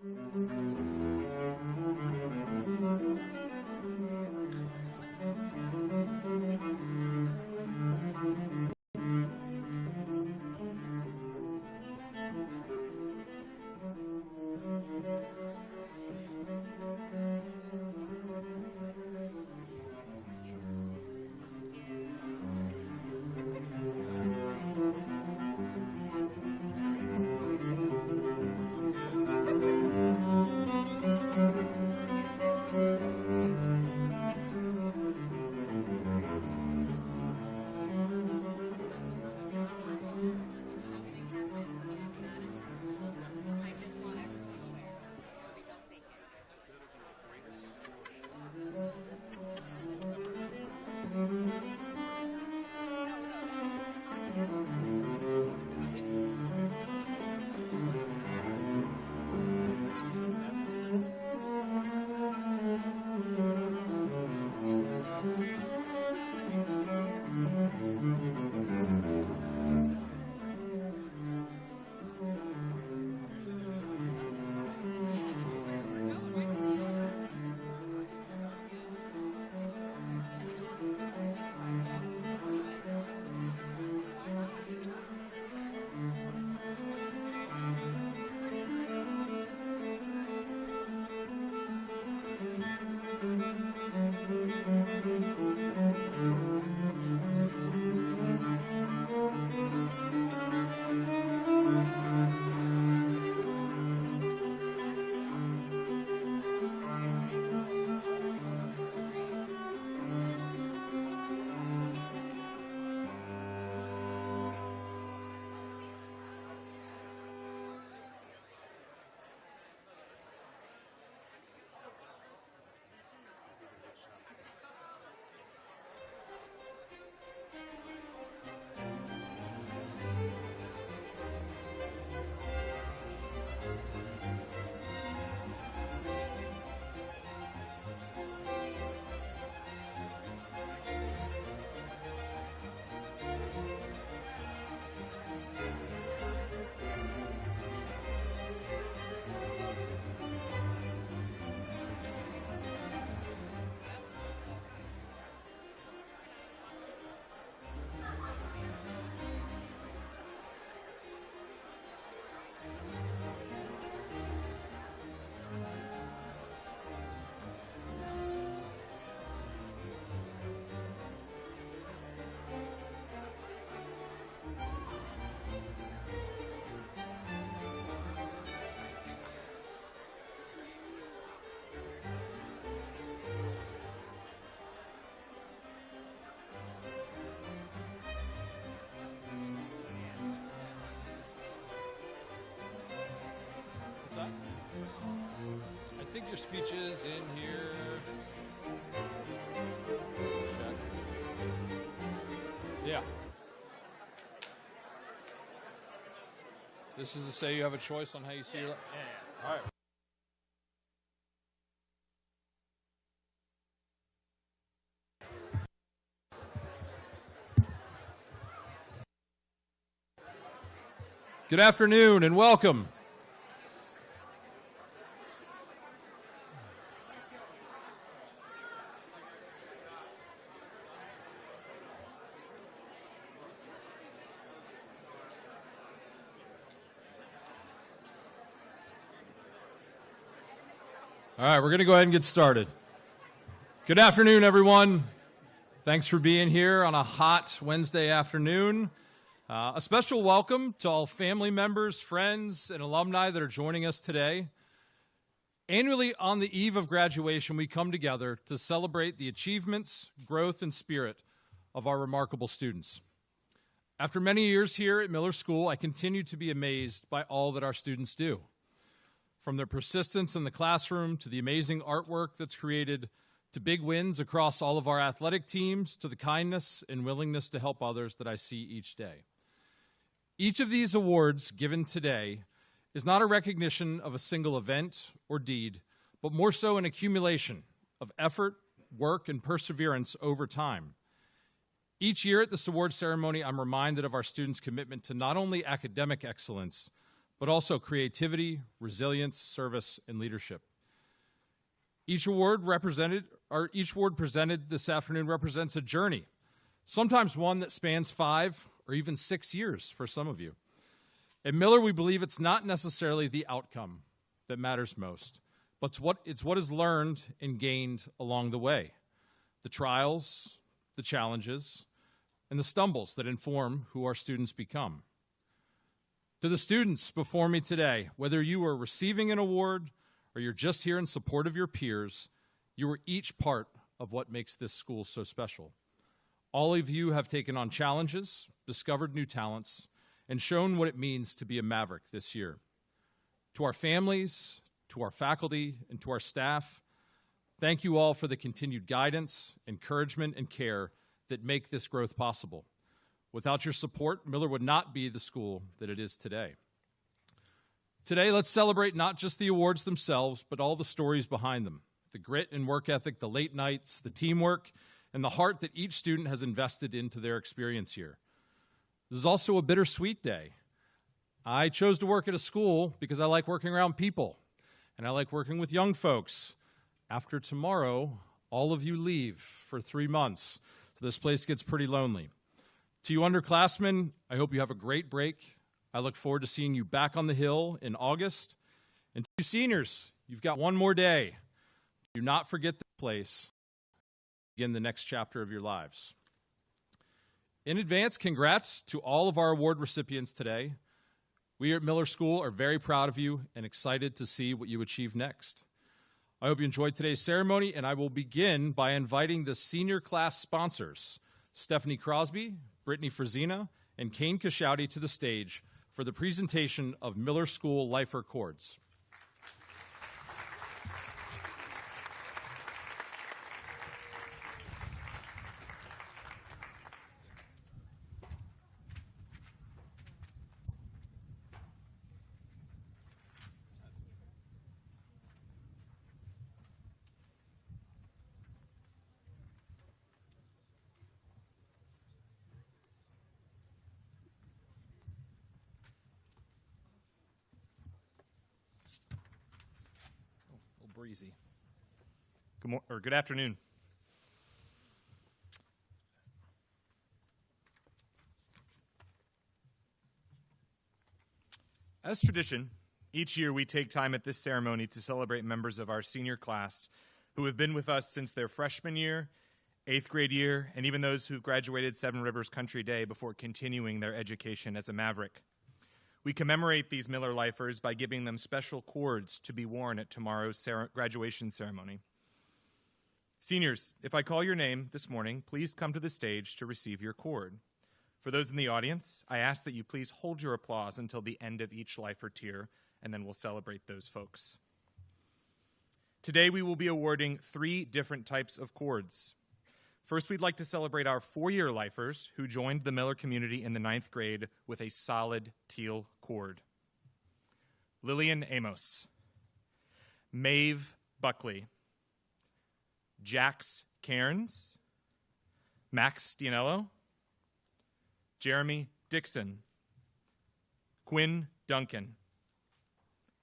I think your speech is in here. Check. Yeah. This is to say you have a choice on how you see your life. Yeah. All right. Good afternoon and welcome. All right, we're going to go ahead and get started. Good afternoon, everyone. Thanks for being here on a hot Wednesday afternoon. A special welcome to all family members, friends, and alumni that are joining us today. Annually, on the eve of graduation, we come together to celebrate the achievements, growth, and spirit of our remarkable students. After many years here at Miller School, I continue to be amazed by all that our students do. From their persistence in the classroom to the amazing artwork that's created, to big wins across all of our athletic teams, to the kindness and willingness to help others that I see each day. Each of these awards given today is not a recognition of a single event or deed, but more so an accumulation of effort, work, and perseverance over time. Each year at this award ceremony, I'm reminded of our students' commitment to not only academic excellence, but also creativity, resilience, service, and leadership. Each award presented this afternoon represents a journey, sometimes one that spans 5 or even 6 years for some of you. At Miller, we believe it's not necessarily the outcome that matters most, but it's what is learned and gained along the way, the trials, the challenges, and the stumbles that inform who our students become. To the students before me today, whether you are receiving an award or you're just here in support of your peers, you are each part of what makes this school so special. All of you have taken on challenges, discovered new talents, and shown what it means to be a Maverick this year. To our families, to our faculty, and to our staff, thank you all for the continued guidance, encouragement, and care that make this growth possible. Without your support, Miller would not be the school that it is today. Today, let's celebrate not just the awards themselves, but all the stories behind them, the grit and work ethic, the late nights, the teamwork, and the heart that each student has invested into their experience here. This is also a bittersweet day. I chose to work at a school because I like working around people, and I like working with young folks. After tomorrow, all of you leave for 3 months, so this place gets pretty lonely. To you underclassmen, I hope you have a great break. I look forward to seeing you back on the Hill in August. And to you seniors, you've got one more day. Do not forget this place. Begin the next chapter of your lives. In advance, congrats to all of our award recipients today. We at Miller School are very proud of you and excited to see what you achieve next. I hope you enjoyed today's ceremony, and I will begin by inviting the senior class sponsors, Stephanie Crosby, Brittany Frazina, and Kane Kashouti, to the stage for the presentation of Miller School Lifer Cords. Breezy. Good afternoon. As tradition, each year we take time at this ceremony to celebrate members of our senior class who have been with us since their freshman year, 8th grade year, and even those who graduated Seven Rivers Country Day before continuing their education as a Maverick. We commemorate these Miller Lifers by giving them special cords to be worn at tomorrow's graduation ceremony. Seniors, if I call your name this morning, please come to the stage to receive your cord. For those in the audience, I ask that you please hold your applause until the end of each Lifer tier, and then we'll celebrate those folks. Today we will be awarding 3 different types of cords. First, we'd like to celebrate our 4-year Lifers who joined the Miller community in the 9th grade with a solid teal cord. Lillian Amos, Maeve Buckley, Jax Cairns, Max Stianello, Jeremy Dixon, Quinn Duncan,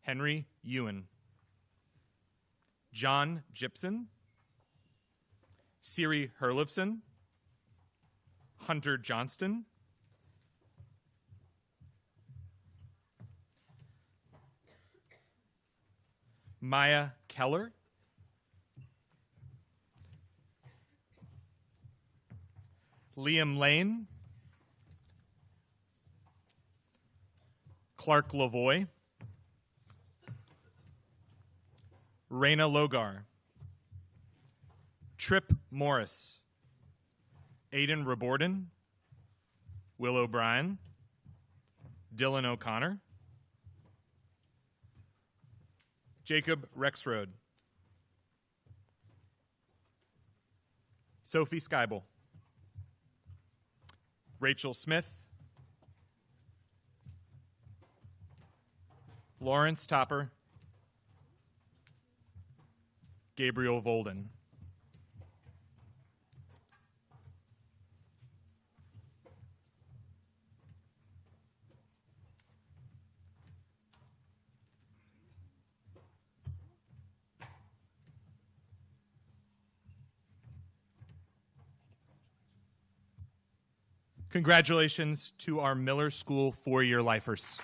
Henry Ewan, John Gibson, Siri Herlifson, Hunter Johnston, Maya Keller, Liam Lane, Clark Lavoie, Raina Logar, Trip Morris, Aidan Raborden, Will O'Brien, Dylan O'Connor, Jacob Rexroad, Sophie Skybel, Rachel Smith, Lawrence Topper, Gabriel Volden. Congratulations to our Miller School four-year lifers.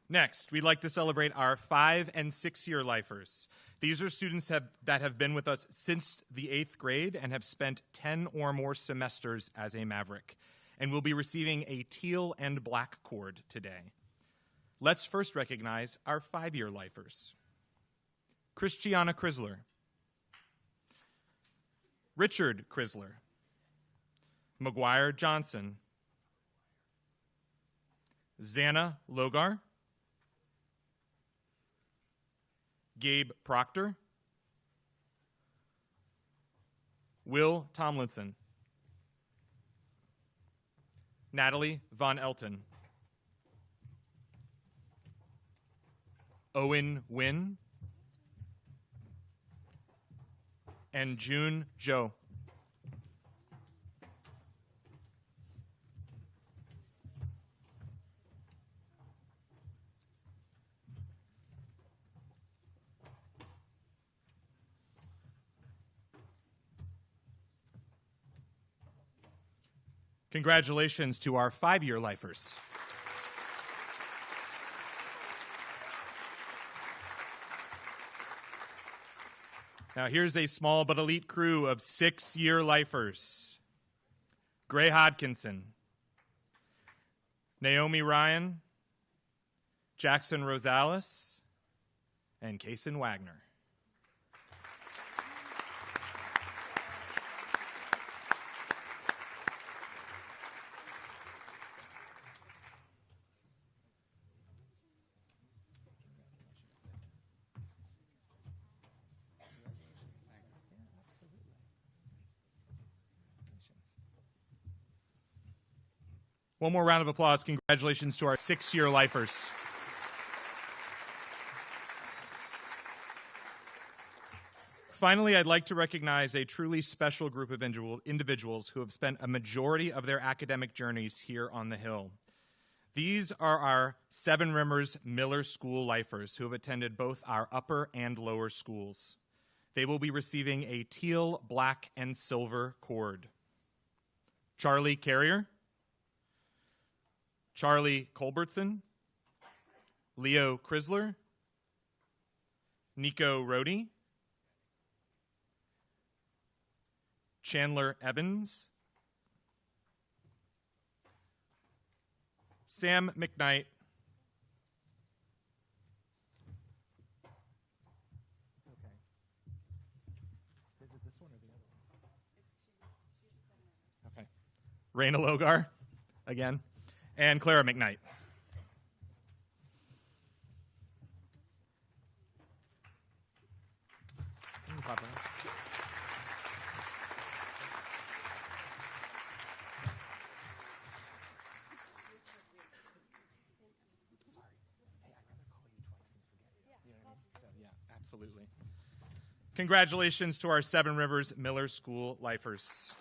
Next, we'd like to celebrate our 5- and 6-year lifers. These are students that have been with us since the 8th grade and have spent 10 or more semesters as a Maverick, and will be receiving a teal and black cord today. Let's first recognize our 5-year lifers. Christiana Chrysler, Richard Chrysler, McGuire Johnson, Xana Logar, Gabe Proctor, Will Tomlinson, Natalie Von Elton, Owen Wynn, and June Zhou. Congratulations to our 5-year lifers. Now here's a small but elite crew of 6-year lifers. Gray Hodkinson, Naomi Ryan, Jackson Rosales, and Kason Wagner. One more round of applause. Congratulations to our 6-year lifers. Finally, I'd like to recognize a truly special group of individuals who have spent a majority of their academic journeys here on the Hill. These are our Seven Rivers Miller School lifers who have attended both our upper and lower schools. They will be receiving a teal, black, and silver cord. Charlie Carrier, Charlie Culbertson, Leo Chrysler, Nico Rohde, Chandler Evans, Sam McKnight, Is it this one or the other one? Okay. Raina Logar, again, and Clara McKnight. Absolutely. Congratulations to our Seven Rivers Miller School lifers.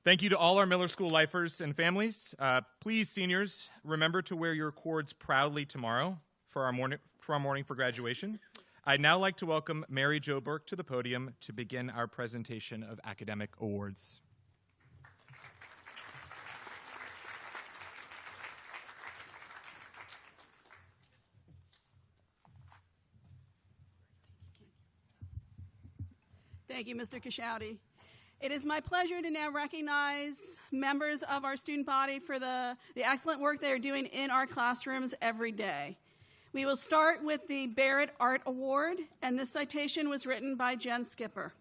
Thank you to all our Miller School lifers and families. Please, seniors, remember to wear your cords proudly tomorrow for our morning for graduation. I'd now like to welcome Mary Jo Burke to the podium to begin our presentation of academic awards. Thank you, Mr. Kashouty. It is my pleasure to now recognize members of our student body for the excellent work they are doing in our classrooms every day. We will start with the Barrett Art Award, and this citation was written by Jen Skipper.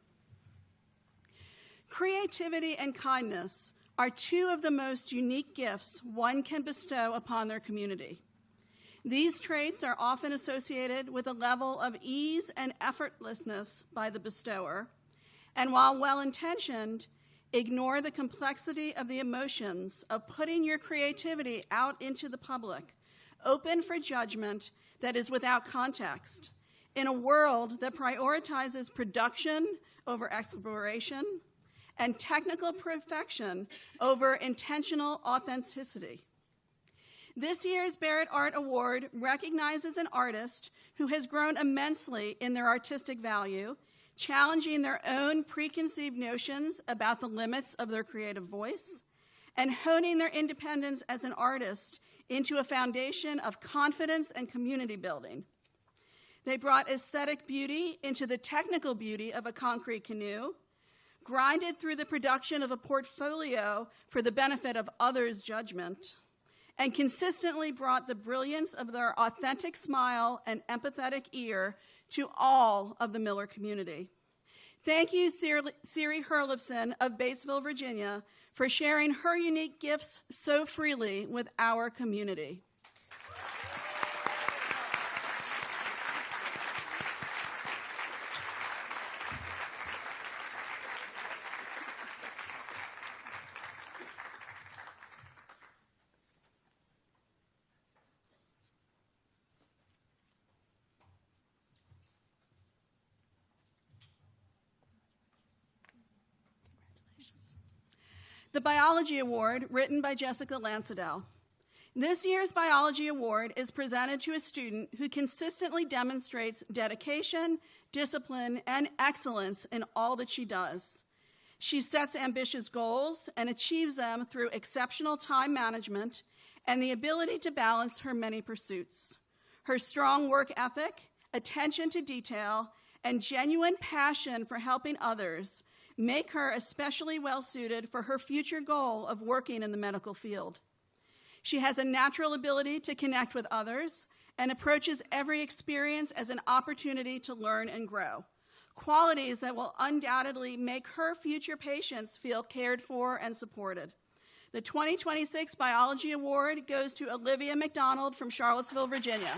Creativity and kindness are two of the most unique gifts one can bestow upon their community. These traits are often associated with a level of ease and effortlessness by the bestower, and while well-intentioned, ignore the complexity of the emotions of putting your creativity out into the public, open for judgment that is without context, in a world that prioritizes production over exploration, and technical perfection over intentional authenticity. This year's Barrett Art Award recognizes an artist who has grown immensely in their artistic value, challenging their own preconceived notions about the limits of their creative voice, and honing their independence as an artist into a foundation of confidence and community building. They brought aesthetic beauty into the technical beauty of a concrete canoe, grinded through the production of a portfolio for the benefit of others' judgment, and consistently brought the brilliance of their authentic smile and empathetic ear to all of the Miller community. Thank you, Siri Herlifson of Batesville, Virginia, for sharing her unique gifts so freely with our community. The Biology Award, written by Jessica Lansadell. This year's Biology Award is presented to a student who consistently demonstrates dedication, discipline, and excellence in all that she does. She sets ambitious goals and achieves them through exceptional time management and the ability to balance her many pursuits. Her strong work ethic, attention to detail, and genuine passion for helping others make her especially well-suited for her future goal of working in the medical field. She has a natural ability to connect with others and approaches every experience as an opportunity to learn and grow, qualities that will undoubtedly make her future patients feel cared for and supported. The 2026 Biology Award goes to Olivia McDonald from Charlottesville, Virginia.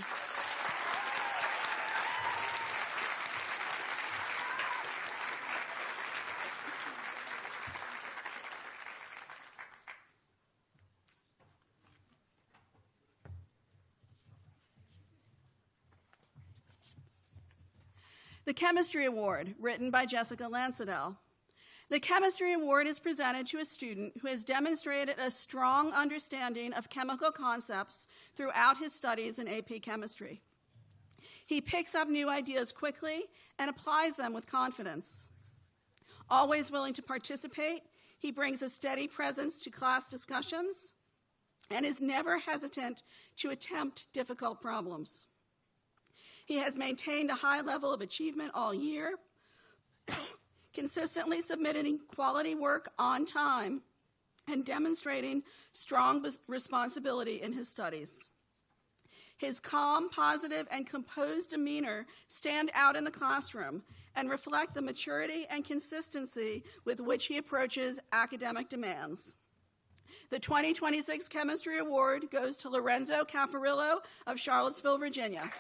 The Chemistry Award, written by Jessica Lansadell. The Chemistry Award is presented to a student who has demonstrated a strong understanding of chemical concepts throughout his studies in AP Chemistry. He picks up new ideas quickly and applies them with confidence. Always willing to participate, he brings a steady presence to class discussions and is never hesitant to attempt difficult problems. He has maintained a high level of achievement all year, consistently submitting quality work on time and demonstrating strong responsibility in his studies. His calm, positive, and composed demeanor stand out in the classroom and reflect the maturity and consistency with which he approaches academic demands. The 2026 Chemistry Award goes to Lorenzo Caffarillo of Charlottesville, Virginia.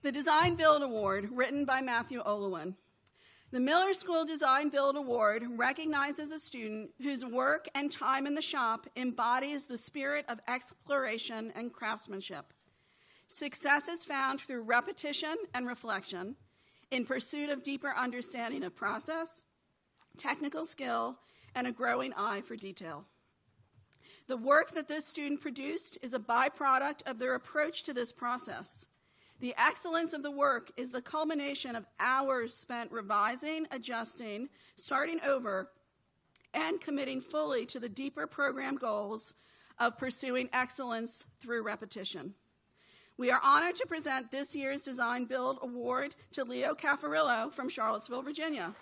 The Design Build Award, written by Matthew Olowin. The Miller School Design Build Award recognizes a student whose work and time in the shop embodies the spirit of exploration and craftsmanship. Success is found through repetition and reflection, in pursuit of deeper understanding of process, technical skill, and a growing eye for detail. The work that this student produced is a byproduct of their approach to this process. The excellence of the work is the culmination of hours spent revising, adjusting, starting over, and committing fully to the deeper program goals of pursuing excellence through repetition. We are honored to present this year's Design Build Award to Leo Caffarillo from Charlottesville, Virginia.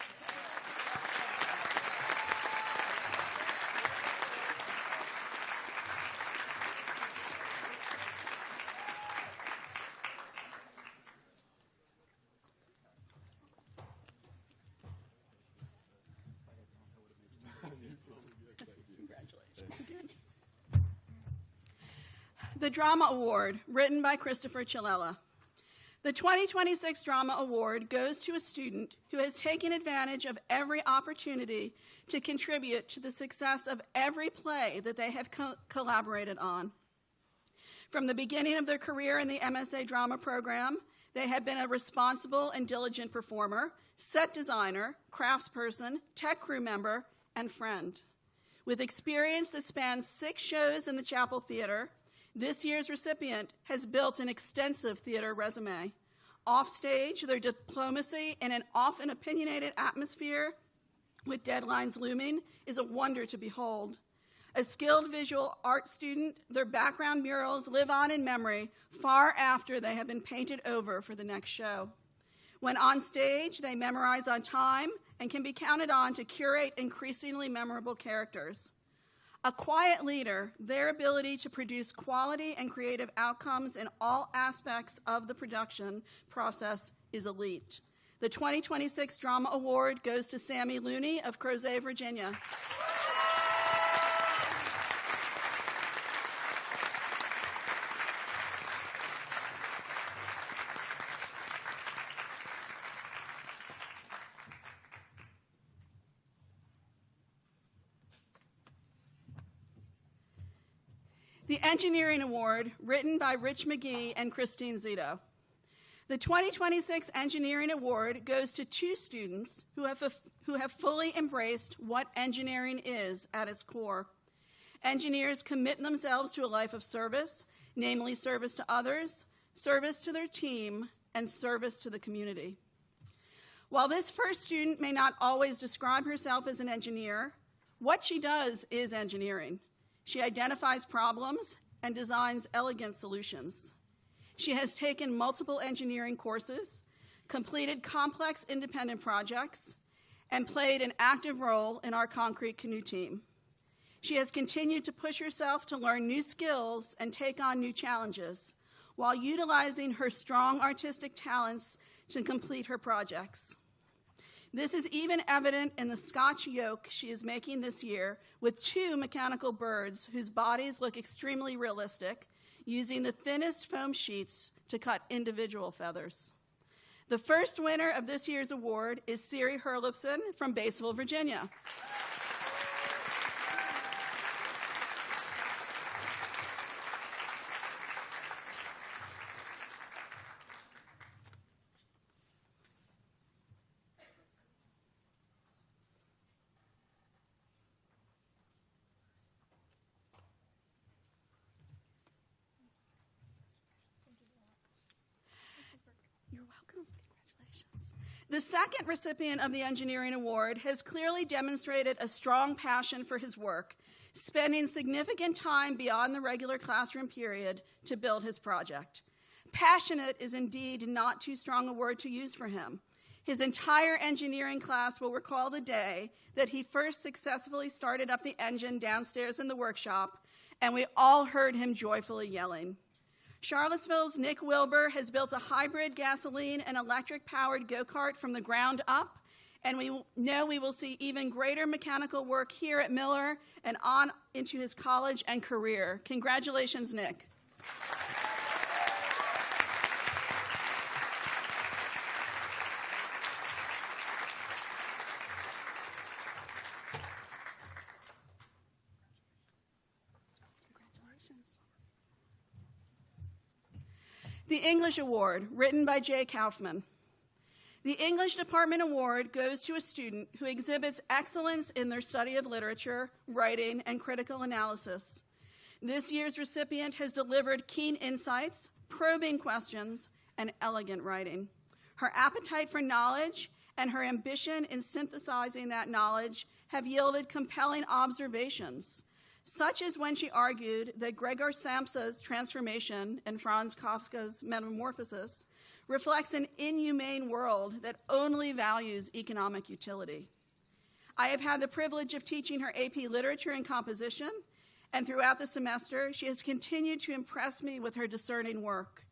Congratulations again. The Drama Award, written by Christopher Chilella. The 2026 Drama Award goes to a student who has taken advantage of every opportunity to contribute to the success of every play that they have collaborated on. From the beginning of their career in the MSA Drama program, they have been a responsible and diligent performer, set designer, craftsperson, tech crew member, and friend. With experience that spans 6 shows in the Chapel Theater, this year's recipient has built an extensive theater resume. Offstage, their diplomacy in an often opinionated atmosphere with deadlines looming is a wonder to behold. A skilled visual art student, their background murals live on in memory far after they have been painted over for the next show. When on stage, they memorize on time and can be counted on to curate increasingly memorable characters. A quiet leader, their ability to produce quality and creative outcomes in all aspects of the production process is elite. The 2026 Drama Award goes to Sammy Looney of Crozet, Virginia. The Engineering Award, written by Rich McGee and Christine Zito. The 2026 Engineering Award goes to 2 students who have fully embraced what engineering is at its core. Engineers commit themselves to a life of service, namely service to others, service to their team, and service to the community. While this first student may not always describe herself as an engineer, what she does is engineering. She identifies problems and designs elegant solutions. She has taken multiple engineering courses, completed complex independent projects, and played an active role in our concrete canoe team. She has continued to push herself to learn new skills and take on new challenges, while utilizing her strong artistic talents to complete her projects. This is even evident in the Scotch yoke she is making this year with 2 mechanical birds whose bodies look extremely realistic, using the thinnest foam sheets to cut individual feathers. The first winner of this year's award is Siri Herlufsen from Batesville, Virginia. You're welcome. Congratulations. The second recipient of the Engineering Award has clearly demonstrated a strong passion for his work, spending significant time beyond the regular classroom period to build his project. Passionate is indeed not too strong a word to use for him. His entire engineering class will recall the day that he first successfully started up the engine downstairs in the workshop, and we all heard him joyfully yelling. Charlottesville's Nick Wilbur has built a hybrid gasoline and electric-powered go-kart from the ground up, and we know we will see even greater mechanical work here at Miller and on into his college and career. Congratulations, Nick. The English Award, written by Jay Kaufman. The English Department Award goes to a student who exhibits excellence in their study of literature, writing, and critical analysis. This year's recipient has delivered keen insights, probing questions, and elegant writing. Her appetite for knowledge and her ambition in synthesizing that knowledge have yielded compelling observations, such as when she argued that Gregor Samsa's transformation in Franz Kafka's Metamorphosis reflects an inhumane world that only values economic utility. I have had the privilege of teaching her AP Literature and Composition, and throughout the semester, she has continued to impress me with her discerning work.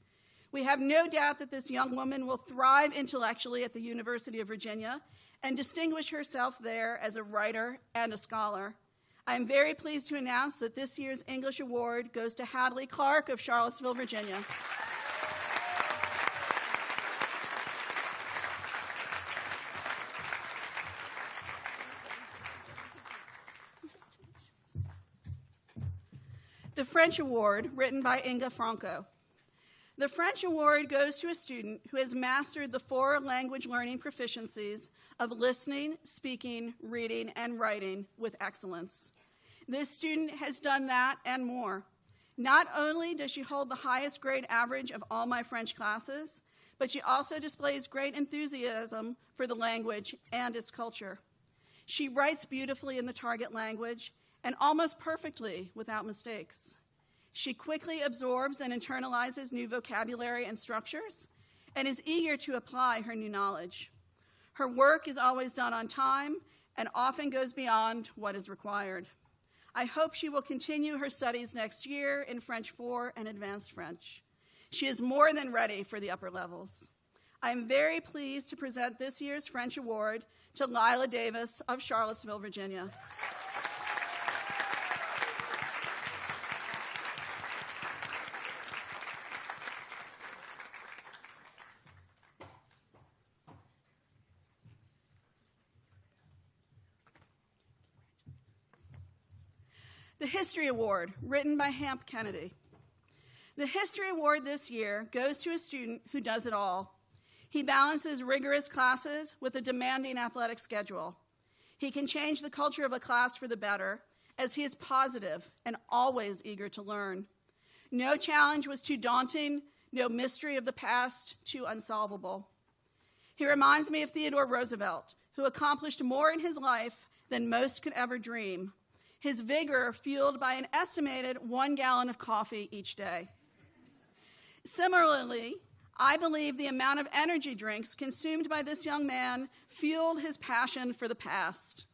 We have no doubt that this young woman will thrive intellectually at the University of Virginia and distinguish herself there as a writer and a scholar. I am very pleased to announce that this year's English Award goes to Hadley Clark of Charlottesville, Virginia. The French Award, written by Inga Franco. The French Award goes to a student who has mastered the 4 language learning proficiencies of listening, speaking, reading, and writing with excellence. This student has done that and more. Not only does she hold the highest grade average of all my French classes, but she also displays great enthusiasm for the language and its culture. She writes beautifully in the target language and almost perfectly without mistakes. She quickly absorbs and internalizes new vocabulary and structures and is eager to apply her new knowledge. Her work is always done on time and often goes beyond what is required. I hope she will continue her studies next year in French 4 and Advanced French. She is more than ready for the upper levels. I am very pleased to present this year's French Award to Lila Davis of Charlottesville, Virginia. The History Award, written by Hamp Kennedy. The History Award this year goes to a student who does it all. He balances rigorous classes with a demanding athletic schedule. He can change the culture of a class for the better, as he is positive and always eager to learn. No challenge was too daunting, no mystery of the past too unsolvable. He reminds me of Theodore Roosevelt, who accomplished more in his life than most could ever dream. His vigor fueled by an estimated 1 gallon of coffee each day. Similarly, I believe the amount of energy drinks consumed by this young man fueled his passion for the past.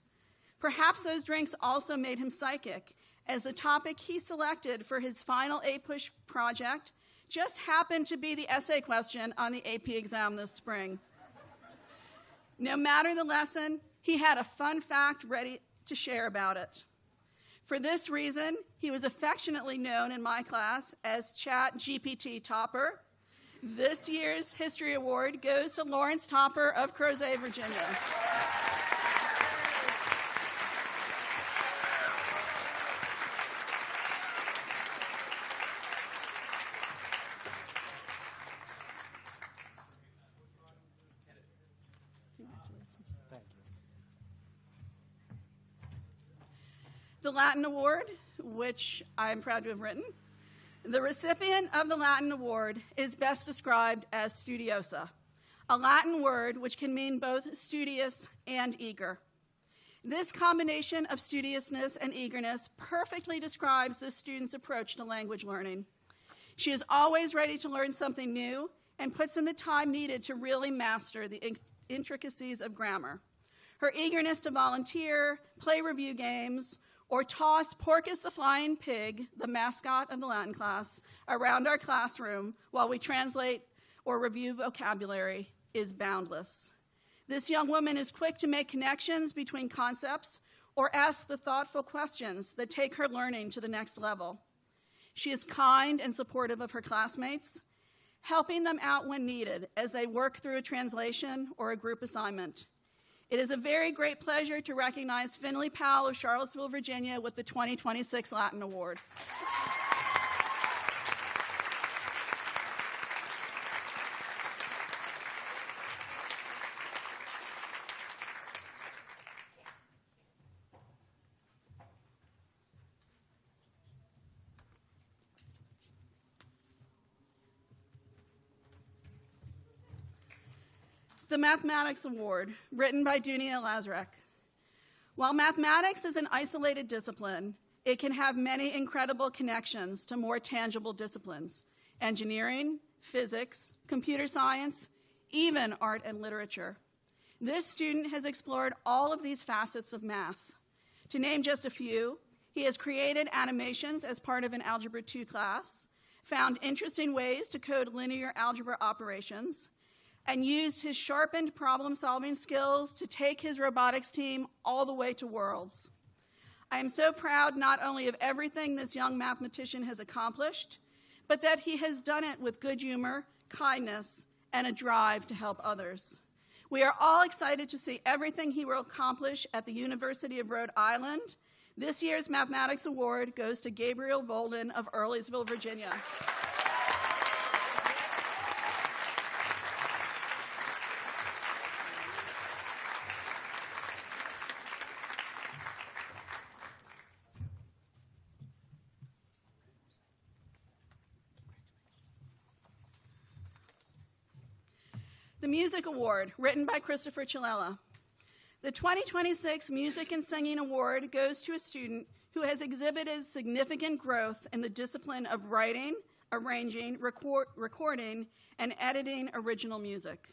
Perhaps those drinks also made him psychic, as the topic he selected for his final APUSH project just happened to be the essay question on the AP exam this spring. No matter the lesson, he had a fun fact ready to share about it. For this reason, he was affectionately known in my class as Chat GPT Topper. This year's History Award goes to Lawrence Topper of Crozet, Virginia. The Latin Award, which I am proud to have written. The recipient of the Latin Award is best described as studiosa, a Latin word which can mean both studious and eager. This combination of studiousness and eagerness perfectly describes this student's approach to language learning. She is always ready to learn something new and puts in the time needed to really master the intricacies of grammar. Her eagerness to volunteer, play review games, or toss Porcus the Flying Pig, the mascot of the Latin class, around our classroom while we translate or review vocabulary is boundless. This young woman is quick to make connections between concepts or ask the thoughtful questions that take her learning to the next level. She is kind and supportive of her classmates, helping them out when needed as they work through a translation or a group assignment. It is a very great pleasure to recognize Finley Powell of Charlottesville, Virginia, with the 2026 Latin Award. The Mathematics Award, written by Dunia Lazarek. While mathematics is an isolated discipline, it can have many incredible connections to more tangible disciplines: engineering, physics, computer science, even art and literature. This student has explored all of these facets of math. To name just a few, he has created animations as part of an Algebra 2 class, found interesting ways to code linear algebra operations, and used his sharpened problem-solving skills to take his robotics team all the way to Worlds. I am so proud not only of everything this young mathematician has accomplished, but that he has done it with good humor, kindness, and a drive to help others. We are all excited to see everything he will accomplish at the University of Rhode Island, This year's Mathematics Award goes to Gabriel Bolden of Earlysville, Virginia. The Music Award, written by Christopher Chilella. The 2026 Music and Singing Award goes to a student who has exhibited significant growth in the discipline of writing, arranging, recording, and editing original music.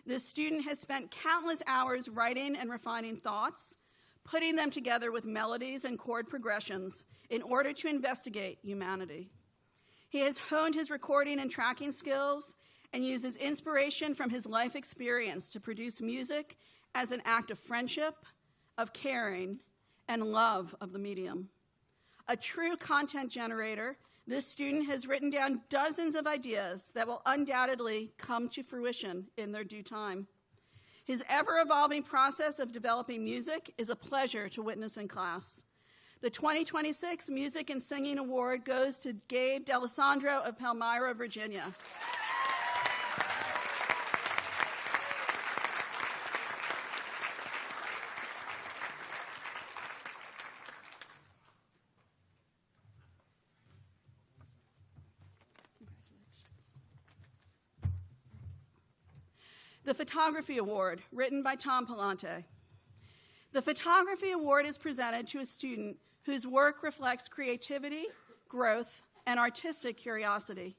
This student has spent countless hours writing and refining thoughts, putting them together with melodies and chord progressions in order to investigate humanity. He has honed his recording and tracking skills and uses inspiration from his life experience to produce music as an act of friendship, of caring, and love of the medium. A true content generator, this student has written down dozens of ideas that will undoubtedly come to fruition in their due time. His ever-evolving process of developing music is a pleasure to witness in class. The 2026 Music and Singing Award goes to Gabe D'Alessandro of Palmyra, Virginia. The Photography Award, written by Tom Palante. The Photography Award is presented to a student whose work reflects creativity, growth, and artistic curiosity.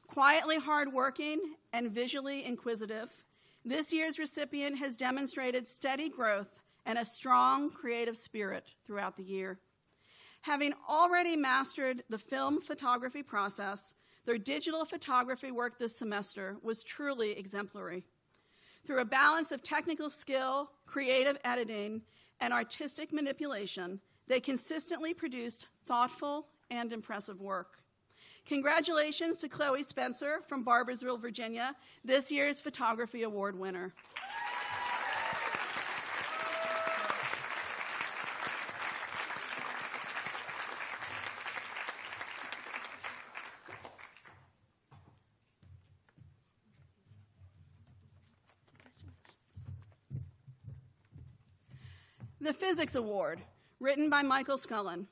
Quietly hardworking and visually inquisitive, this year's recipient has demonstrated steady growth and a strong creative spirit throughout the year. Having already mastered the film photography process, their digital photography work this semester was truly exemplary. Through a balance of technical skill, creative editing, and artistic manipulation, they consistently produced thoughtful and impressive work. Congratulations to Chloe Spencer from Barboursville, Virginia, this year's Photography Award winner. The Physics Award, written by Michael Scullin.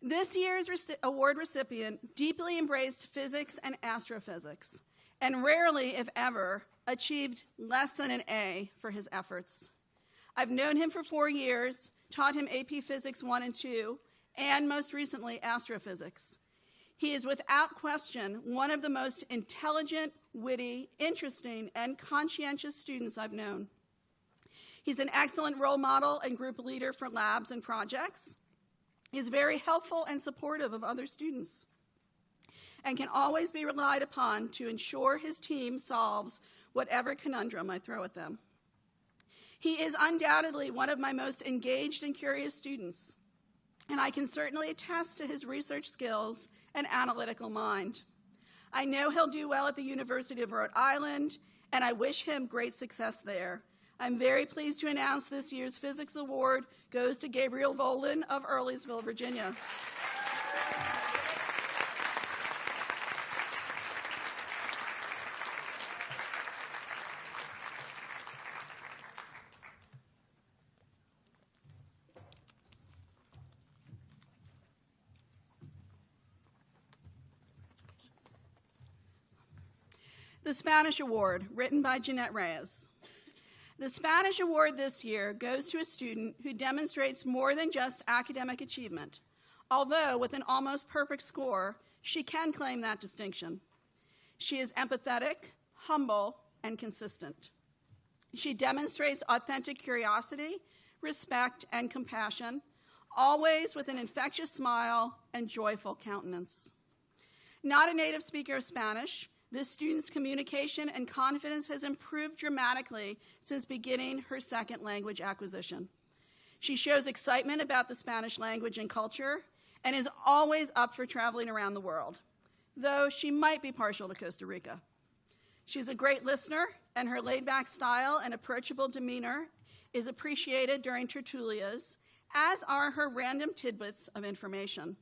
This year's award recipient deeply embraced physics and astrophysics, and rarely, if ever, achieved less than an A for his efforts. I've known him for 4 years, taught him AP Physics 1 and 2, and most recently, astrophysics. He is without question one of the most intelligent, witty, interesting, and conscientious students I've known. He's an excellent role model and group leader for labs and projects. He's very helpful and supportive of other students and can always be relied upon to ensure his team solves whatever conundrum I throw at them. He is undoubtedly one of my most engaged and curious students, and I can certainly attest to his research skills and analytical mind. I know he'll do well at the University of Rhode Island, and I wish him great success there. I'm very pleased to announce this year's Physics Award goes to Gabriel Bolden of Earlysville, Virginia. The Spanish Award, written by Jeanette Reyes. The Spanish Award this year goes to a student who demonstrates more than just academic achievement. Although with an almost perfect score, she can claim that distinction. She is empathetic, humble, and consistent. She demonstrates authentic curiosity, respect, and compassion, always with an infectious smile and joyful countenance. Not a native speaker of Spanish, this student's communication and confidence has improved dramatically since beginning her second language acquisition. She shows excitement about the Spanish language and culture and is always up for traveling around the world, though she might be partial to Costa Rica. She's a great listener, and her laid-back style and approachable demeanor is appreciated during tertulias, as are her random tidbits of information.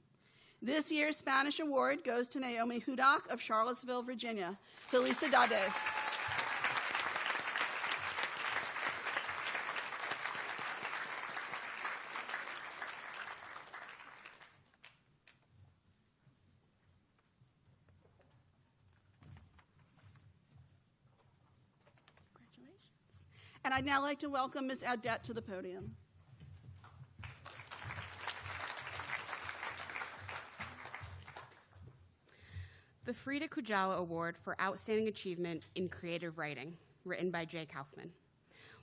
This year's Spanish Award goes to Naomi Hudak of Charlottesville, Virginia. Felicidades. Congratulations. And I'd now like to welcome Ms. Audette to the podium. The Frida Kahlo Award for Outstanding Achievement in Creative Writing, written by Jay Kaufman.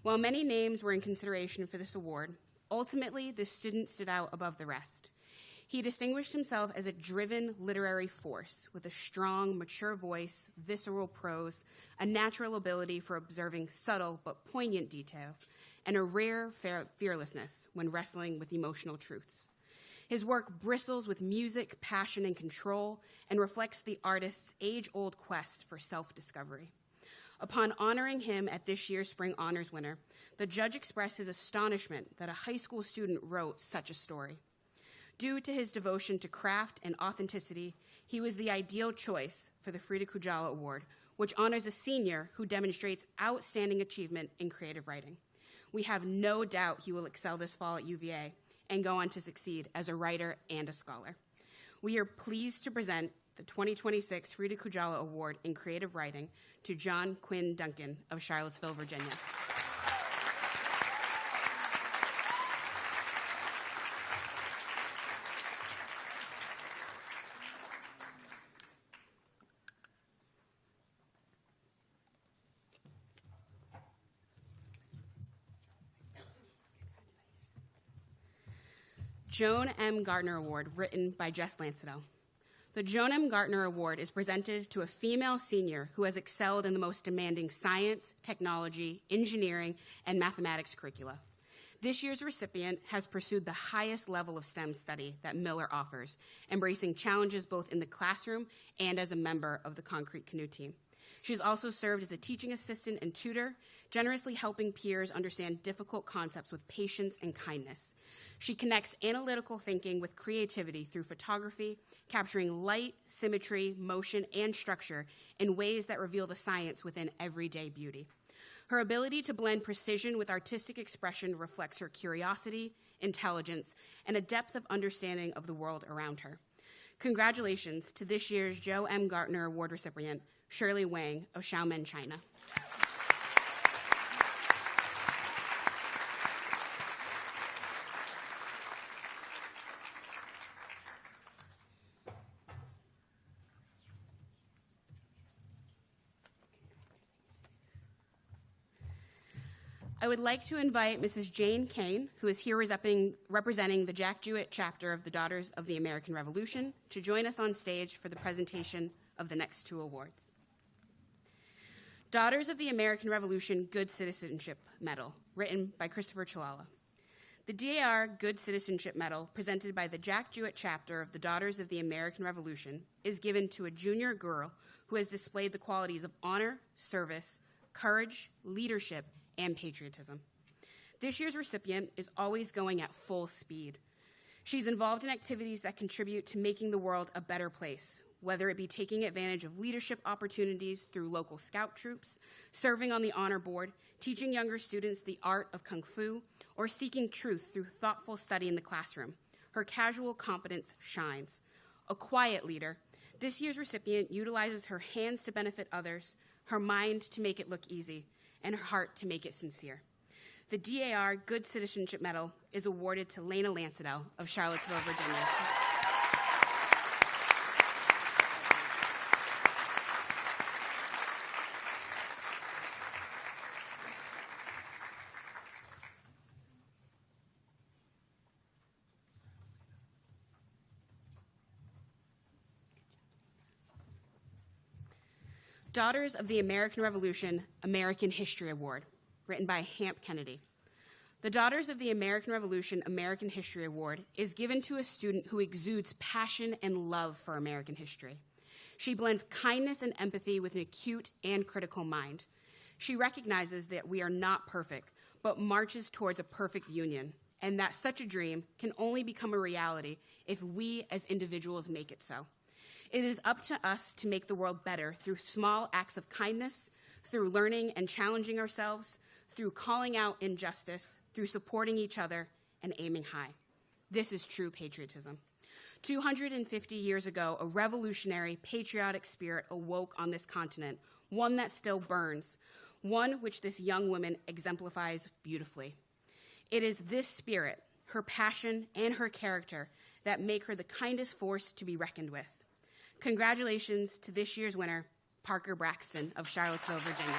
While many names were in consideration for this award, ultimately this student stood out above the rest. He distinguished himself as a driven literary force with a strong, mature voice, visceral prose, a natural ability for observing subtle but poignant details, and a rare fearlessness when wrestling with emotional truths. His work bristles with music, passion, and control, and reflects the artist's age-old quest for self-discovery. Upon honoring him at this year's Spring Honors winner, the judge expressed his astonishment that a high school student wrote such a story. Due to his devotion to craft and authenticity, he was the ideal choice for the Frida Kahlo Award, which honors a senior who demonstrates outstanding achievement in creative writing. We have no doubt he will excel this fall at UVA and go on to succeed as a writer and a scholar. We are pleased to present the 2026 Frida Kahlo Award in Creative Writing to John Quinn Duncan of Charlottesville, Virginia. Joan M. Gardner Award, written by Jess Lancedale. The Joan M. Gardner Award is presented to a female senior who has excelled in the most demanding science, technology, engineering, and mathematics curricula. This year's recipient has pursued the highest level of STEM study that Miller offers, embracing challenges both in the classroom and as a member of the Concrete Canoe team. She's also served as a teaching assistant and tutor, generously helping peers understand difficult concepts with patience and kindness. She connects analytical thinking with creativity through photography, capturing light, symmetry, motion, and structure in ways that reveal the science within everyday beauty. Her ability to blend precision with artistic expression reflects her curiosity, intelligence, and a depth of understanding of the world around her. Congratulations to this year's Joe M. Gardner Award recipient, Shirley Wang of Xiamen, China. I would like to invite Mrs. Jane Kane, who is here representing the Jack Jewett chapter of the Daughters of the American Revolution, to join us on stage for the presentation of the next two awards. Daughters of the American Revolution Good Citizenship Medal, written by Christopher Chalala. The DAR Good Citizenship Medal, presented by the Jack Jewett chapter of the Daughters of the American Revolution, is given to a junior girl who has displayed the qualities of honor, service, courage, leadership, and patriotism. This year's recipient is always going at full speed. She's involved in activities that contribute to making the world a better place, whether it be taking advantage of leadership opportunities through local scout troops, serving on the honor board, teaching younger students the art of kung fu, or seeking truth through thoughtful study in the classroom. Her casual competence shines. A quiet leader, this year's recipient utilizes her hands to benefit others, her mind to make it look easy, and her heart to make it sincere. The DAR Good Citizenship Medal is awarded to Lena Lancedale of Charlottesville, Virginia. Daughters of the American Revolution American History Award, written by Hamp Kennedy. The Daughters of the American Revolution American History Award is given to a student who exudes passion and love for American history. She blends kindness and empathy with an acute and critical mind. She recognizes that we are not perfect, but marches towards a perfect union, and that such a dream can only become a reality if we as individuals make it so. It is up to us to make the world better through small acts of kindness, through learning and challenging ourselves, through calling out injustice, through supporting each other, and aiming high. This is true patriotism. 250 years ago, a revolutionary, patriotic spirit awoke on this continent, one that still burns, one which this young woman exemplifies beautifully. It is this spirit, her passion, and her character that make her the kindest force to be reckoned with. Congratulations to this year's winner, Parker Braxton of Charlottesville, Virginia.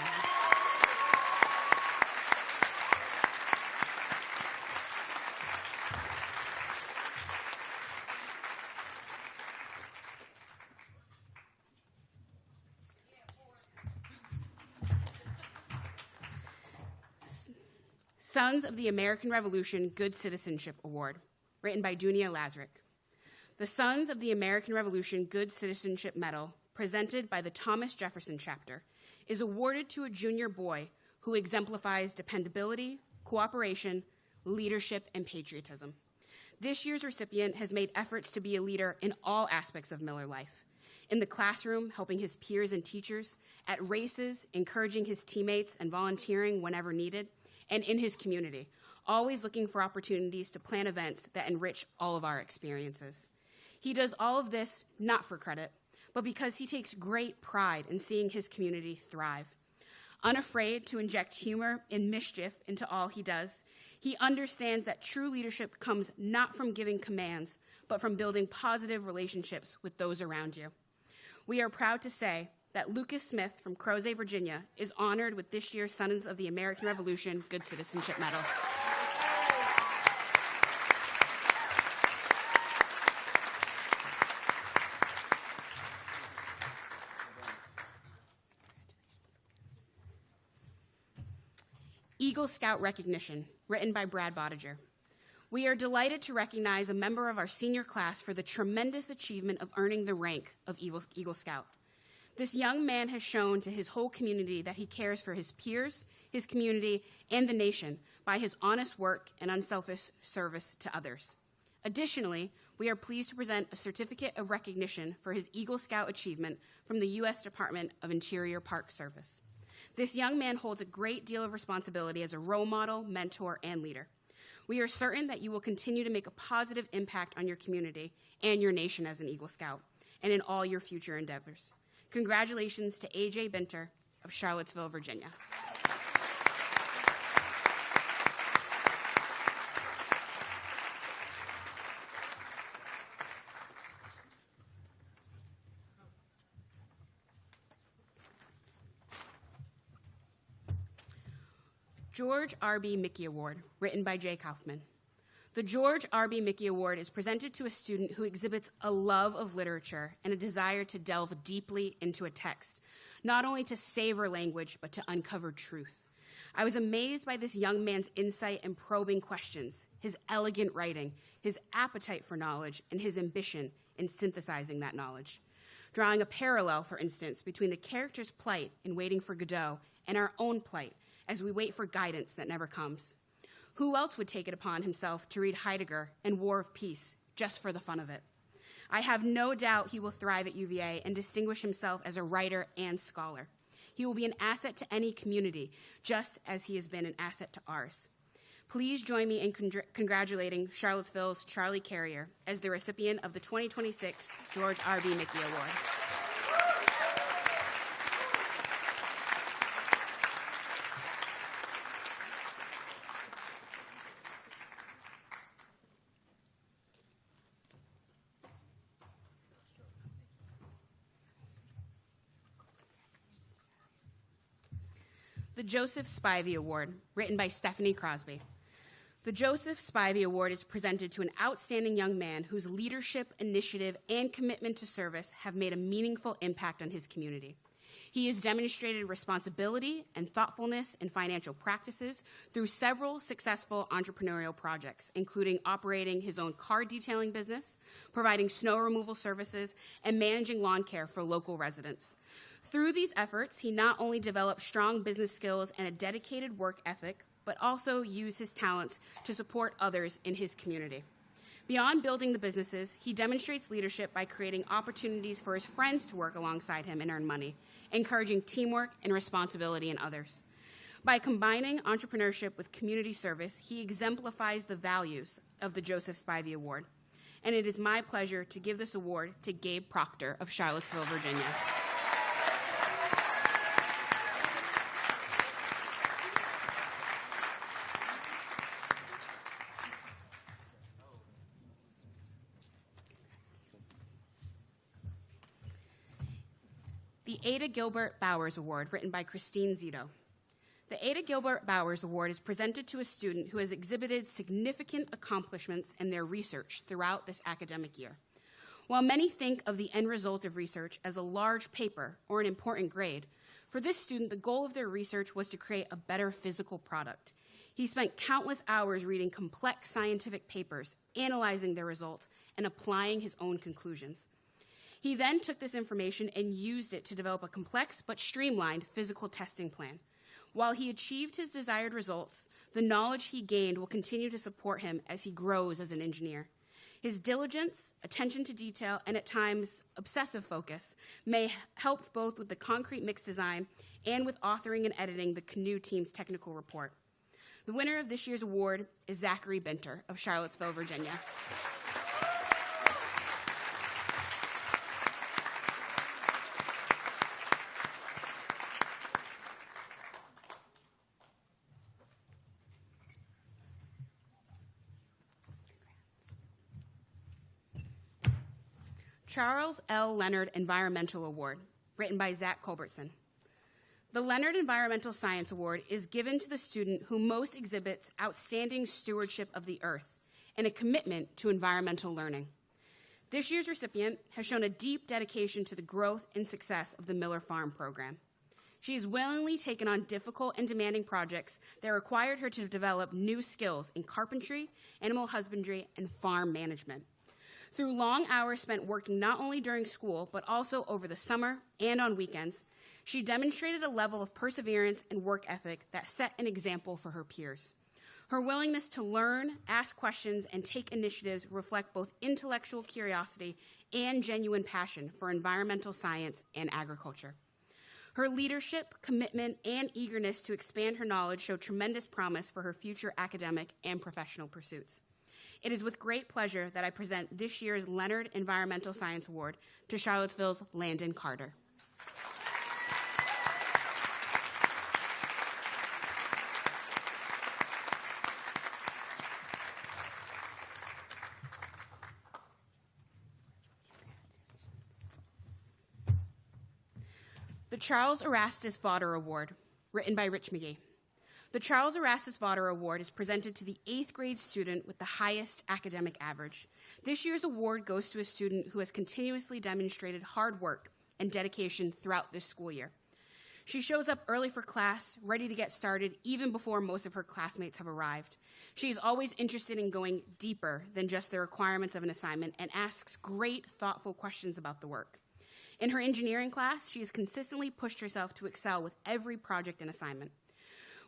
Sons of the American Revolution Good Citizenship Award, written by Dunia Lazarick. The Sons of the American Revolution Good Citizenship Medal, presented by the Thomas Jefferson chapter, is awarded to a junior boy who exemplifies dependability, cooperation, leadership, and patriotism. This year's recipient has made efforts to be a leader in all aspects of Miller life. In the classroom, helping his peers and teachers, at races, encouraging his teammates and volunteering whenever needed, and in his community, always looking for opportunities to plan events that enrich all of our experiences. He does all of this not for credit, but because he takes great pride in seeing his community thrive. Unafraid to inject humor and mischief into all he does, he understands that true leadership comes not from giving commands, but from building positive relationships with those around you. We are proud to say that Lucas Smith from Crozet, Virginia, is honored with this year's Sons of the American Revolution Good Citizenship Medal. Eagle Scout Recognition, written by Brad Bottiger. We are delighted to recognize a member of our senior class for the tremendous achievement of earning the rank of Eagle Scout. This young man has shown to his whole community that he cares for his peers, his community, and the nation by his honest work and unselfish service to others. Additionally, we are pleased to present a certificate of recognition for his Eagle Scout achievement from the U.S. Department of Interior Park Service. This young man holds a great deal of responsibility as a role model, mentor, and leader. We are certain that you will continue to make a positive impact on your community and your nation as an Eagle Scout, and in all your future endeavors. Congratulations to A.J. Binter of Charlottesville, Virginia. George R.B. Mickey Award, written by Jay Kaufman. The George R.B. Mickey Award is presented to a student who exhibits a love of literature and a desire to delve deeply into a text, not only to savor language, but to uncover truth. I was amazed by this young man's insight and probing questions, his elegant writing, his appetite for knowledge, and his ambition in synthesizing that knowledge. Drawing a parallel, for instance, between the character's plight in Waiting for Godot and our own plight as we wait for guidance that never comes. Who else would take it upon himself to read Heidegger and War of Peace just for the fun of it? I have no doubt he will thrive at UVA and distinguish himself as a writer and scholar. He will be an asset to any community, just as he has been an asset to ours. Please join me in congratulating Charlottesville's Charlie Carrier as the recipient of the 2026 George R.B. Mickey Award. The Joseph Spivey Award, written by Stephanie Crosby. The Joseph Spivey Award is presented to an outstanding young man whose leadership, initiative, and commitment to service have made a meaningful impact on his community. He has demonstrated responsibility and thoughtfulness in financial practices through several successful entrepreneurial projects, including operating his own car detailing business, providing snow removal services, and managing lawn care for local residents. Through these efforts, he not only developed strong business skills and a dedicated work ethic, but also use his talents to support others in his community. Beyond building the businesses, he demonstrates leadership by creating opportunities for his friends to work alongside him and earn money, encouraging teamwork and responsibility in others. By combining entrepreneurship with community service, he exemplifies the values of the Joseph Spivey Award. And it is my pleasure to give this award to Gabe Proctor of Charlottesville, Virginia. The Ada Gilbert Bowers Award, written by Christine Zito. The Ada Gilbert Bowers Award is presented to a student who has exhibited significant accomplishments in their research throughout this academic year. While many think of the end result of research as a large paper or an important grade, for this student, the goal of their research was to create a better physical product. He spent countless hours reading complex scientific papers, analyzing their results, and applying his own conclusions. He then took this information and used it to develop a complex but streamlined physical testing plan. While he achieved his desired results, the knowledge he gained will continue to support him as he grows as an engineer. His diligence, attention to detail, and at times obsessive focus may help both with the concrete mix design and with authoring and editing the Canoe team's technical report. The winner of this year's award is Zachary Binter of Charlottesville, Virginia. Charles L. Leonard Environmental Award, written by Zach Culbertson. The Leonard Environmental Science Award is given to the student who most exhibits outstanding stewardship of the earth and a commitment to environmental learning. This year's recipient has shown a deep dedication to the growth and success of the Miller Farm program. She has willingly taken on difficult and demanding projects that required her to develop new skills in carpentry, animal husbandry, and farm management. Through long hours spent working not only during school, but also over the summer and on weekends, she demonstrated a level of perseverance and work ethic that set an example for her peers. Her willingness to learn, ask questions, and take initiatives reflect both intellectual curiosity and genuine passion for environmental science and agriculture. Her leadership, commitment, and eagerness to expand her knowledge show tremendous promise for her future academic and professional pursuits. It is with great pleasure that I present this year's Leonard Environmental Science Award to Charlottesville's Landon Carter. The Charles Erastus Vaughter Award, written by Rich McGee. The Charles Erastus Vaughter Award is presented to the 8th grade student with the highest academic average. This year's award goes to a student who has continuously demonstrated hard work and dedication throughout this school year. She shows up early for class, ready to get started, even before most of her classmates have arrived. She is always interested in going deeper than just the requirements of an assignment and asks great, thoughtful questions about the work. In her engineering class, she has consistently pushed herself to excel with every project and assignment.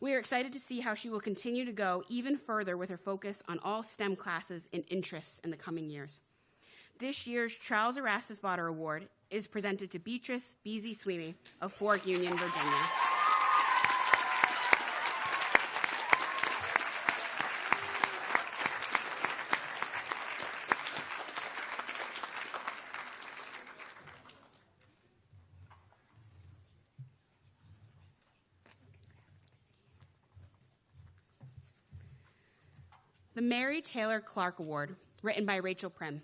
We are excited to see how she will continue to go even further with her focus on all STEM classes and interests in the coming years. This year's Charles Erastus Vaughter Award is presented to Beatrice Beasy Sweeney of Fork Union, Virginia. The Mary Taylor Clark Award, written by Rachel Prim.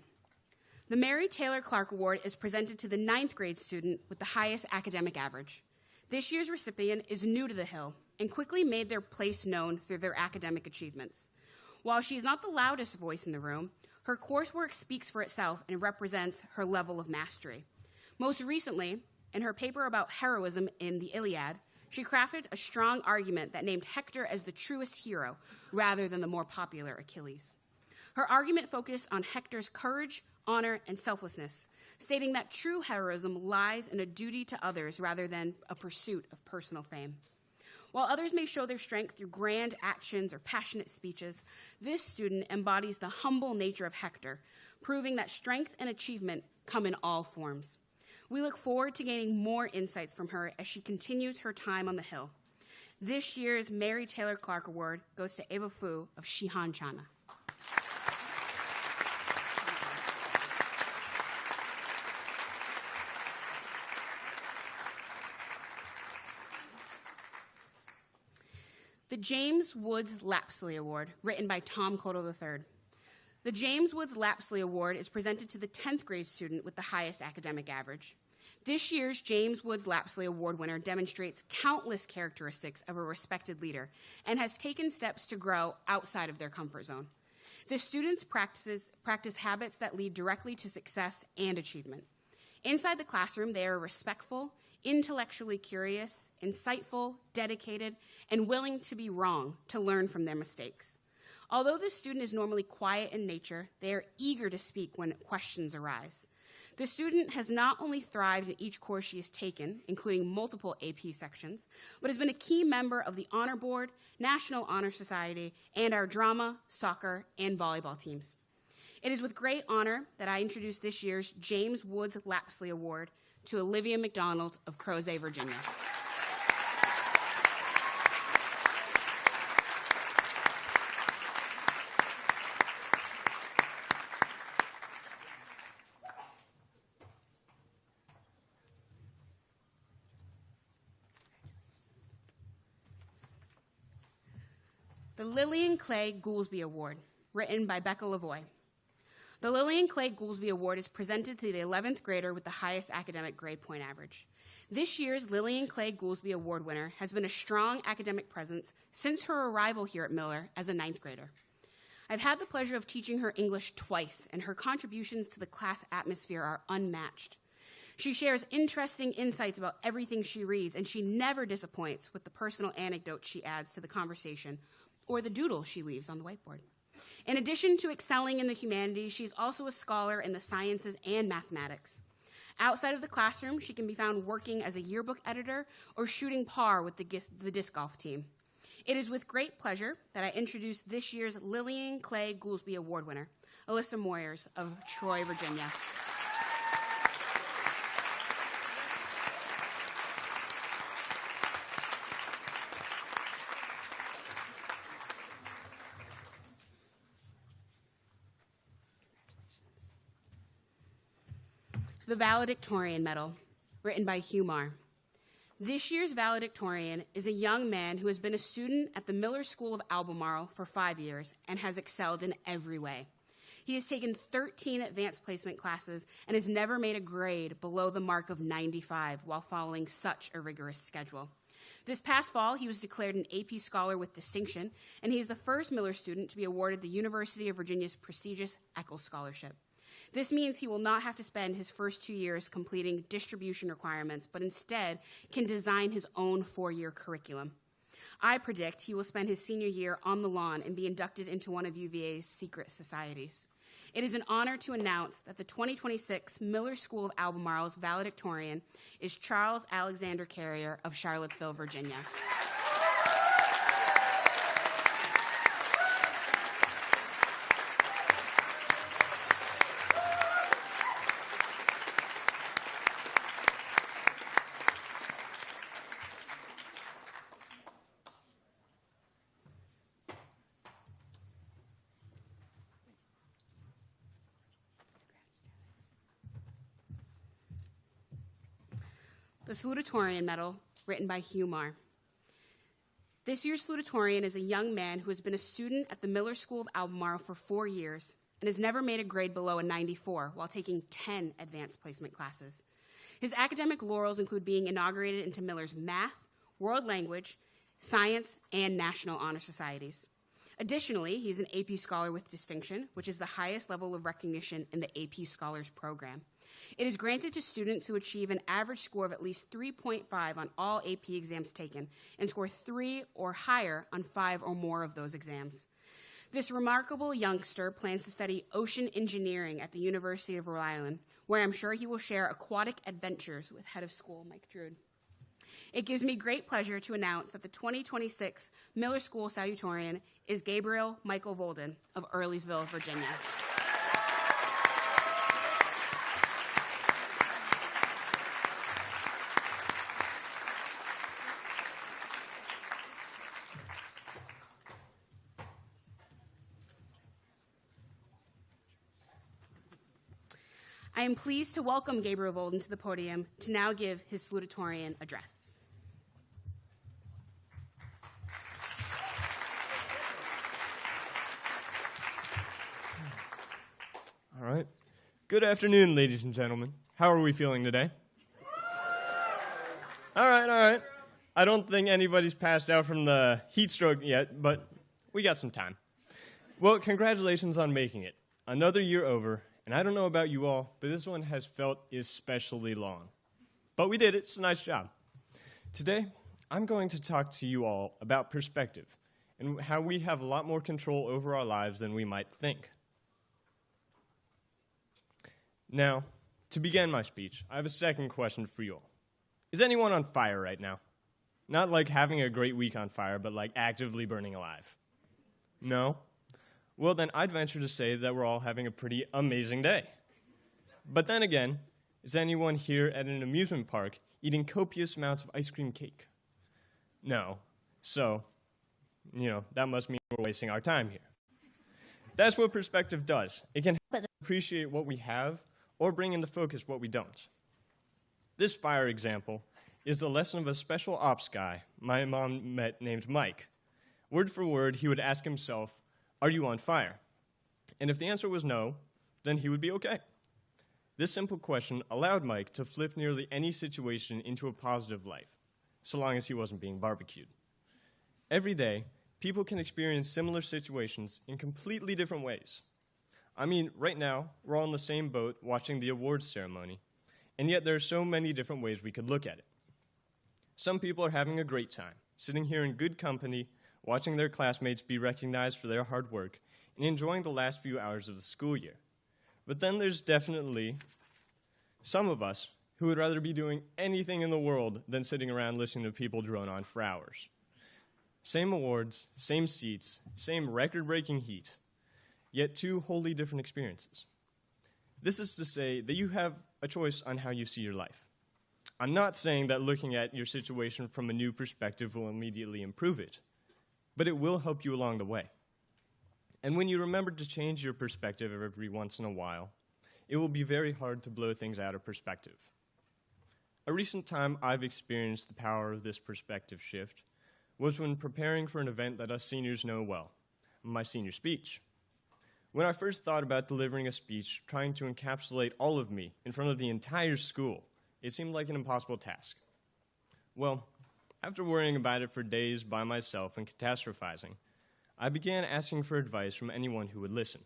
The Mary Taylor Clark Award is presented to the 9th grade student with the highest academic average. This year's recipient is new to the Hill and quickly made their place known through their academic achievements. While she is not the loudest voice in the room, her coursework speaks for itself and represents her level of mastery. Most recently, in her paper about heroism in the Iliad, she crafted a strong argument that named Hector as the truest hero rather than the more popular Achilles. Her argument focused on Hector's courage, honor, and selflessness, stating that true heroism lies in a duty to others rather than a pursuit of personal fame. While others may show their strength through grand actions or passionate speeches, this student embodies the humble nature of Hector, proving that strength and achievement come in all forms. We look forward to gaining more insights from her as she continues her time on the Hill. This year's Mary Taylor Clark Award goes to Ava Fu of Shihan Chana. The James Woods Lapsley Award, written by Tom Cottle III. The James Woods Lapsley Award is presented to the 10th grade student with the highest academic average. This year's James Woods Lapsley Award winner demonstrates countless characteristics of a respected leader and has taken steps to grow outside of their comfort zone. The students practice habits that lead directly to success and achievement. Inside the classroom, they are respectful, intellectually curious, insightful, dedicated, and willing to be wrong to learn from their mistakes. Although the student is normally quiet in nature, they are eager to speak when questions arise. The student has not only thrived in each course she has taken, including multiple AP sections, but has been a key member of the Honor Board, National Honor Society, and our drama, soccer, and volleyball teams. It is with great honor that I introduce this year's James Woods Lapsley Award to Olivia McDonald of Crozet, Virginia. The Lillian Clay Goolsby Award, written by Becca Lavoie. The Lillian Clay Goolsby Award is presented to the 11th grader with the highest academic grade point average. This year's Lillian Clay Goolsby Award winner has been a strong academic presence since her arrival here at Miller as a 9th grader. I've had the pleasure of teaching her English twice, and her contributions to the class atmosphere are unmatched. She shares interesting insights about everything she reads, and she never disappoints with the personal anecdotes she adds to the conversation or the doodle she leaves on the whiteboard. In addition to excelling in the humanities, she's also a scholar in the sciences and mathematics. Outside of the classroom, she can be found working as a yearbook editor or shooting par with the disc golf team. It is with great pleasure that I introduce this year's Lillian Clay Goolsby Award winner, Alyssa Moyers of Troy, Virginia. The Valedictorian Medal, written by Hugh Marr. This year's valedictorian is a young man who has been a student at the Miller School of Albemarle for 5 years and has excelled in every way. He has taken 13 advanced placement classes and has never made a grade below the mark of 95 while following such a rigorous schedule. This past fall, he was declared an AP Scholar with distinction, and he is the first Miller student to be awarded the University of Virginia's prestigious Eccles Scholarship. This means he will not have to spend his first 2 years completing distribution requirements, but instead can design his own 4-year curriculum. I predict he will spend his senior year on the lawn and be inducted into one of UVA's secret societies. It is an honor to announce that the 2026 Miller School of Albemarle's valedictorian is Charles Alexander Carrier of Charlottesville, Virginia. The Salutatorian Medal, written by Hugh Marr. This year's salutatorian is a young man who has been a student at the Miller School of Albemarle for 4 years and has never made a grade below a 94 while taking 10 advanced placement classes. His academic laurels include being inaugurated into Miller's math, world language, science, and national honor societies. Additionally, he's an AP Scholar with distinction, which is the highest level of recognition in the AP Scholars program. It is granted to students who achieve an average score of at least 3.5 on all AP exams taken and score 3 or higher on 5 or more of those exams. This remarkable youngster plans to study ocean engineering at the University of Rhode Island, where I'm sure he will share aquatic adventures with head of school Mike Drude. It gives me great pleasure to announce that the 2026 Miller School Salutatorian is Gabriel Michael Volden of Earlysville, Virginia. I am pleased to welcome Gabriel Volden to the podium to now give his salutatorian address. All right. Good afternoon, ladies and gentlemen. How are we feeling today? All right. I don't think anybody's passed out from the heat stroke yet, but we got some time. Well, congratulations on making it. Another year over, and I don't know about you all, but this one has felt especially long. But we did it. It's a nice job. Today, I'm going to talk to you all about perspective and how we have a lot more control over our lives than we might think. Now, to begin my speech, I have a second question for you all. Is anyone on fire right now? Not like having a great week on fire, but like actively burning alive. No? Well, then I'd venture to say that we're all having a pretty amazing day. But then again, is anyone here at an amusement park eating copious amounts of ice cream cake? No. So, that must mean we're wasting our time here. That's what perspective does. It can help us appreciate what we have or bring into focus what we don't. This fire example is the lesson of a special ops guy my mom met named Mike. Word for word, he would ask himself, "Are you on fire?" And if the answer was no, then he would be okay. This simple question allowed Mike to flip nearly any situation into a positive life, so long as he wasn't being barbecued. Every day, people can experience similar situations in completely different ways. I mean, right now, we're all in the same boat watching the awards ceremony, and yet there are so many different ways we could look at it. Some people are having a great time, sitting here in good company, watching their classmates be recognized for their hard work, and enjoying the last few hours of the school year. But then there's definitely some of us who would rather be doing anything in the world than sitting around listening to people drone on for hours. Same awards, same seats, same record-breaking heat, yet two wholly different experiences. This is to say that you have a choice on how you see your life. I'm not saying that looking at your situation from a new perspective will immediately improve it, but it will help you along the way. And when you remember to change your perspective every once in a while, it will be very hard to blow things out of perspective. A recent time I've experienced the power of this perspective shift was when preparing for an event that us seniors know well, my senior speech. When I first thought about delivering a speech trying to encapsulate all of me in front of the entire school, it seemed like an impossible task. Well, after worrying about it for days by myself and catastrophizing, I began asking for advice from anyone who would listen.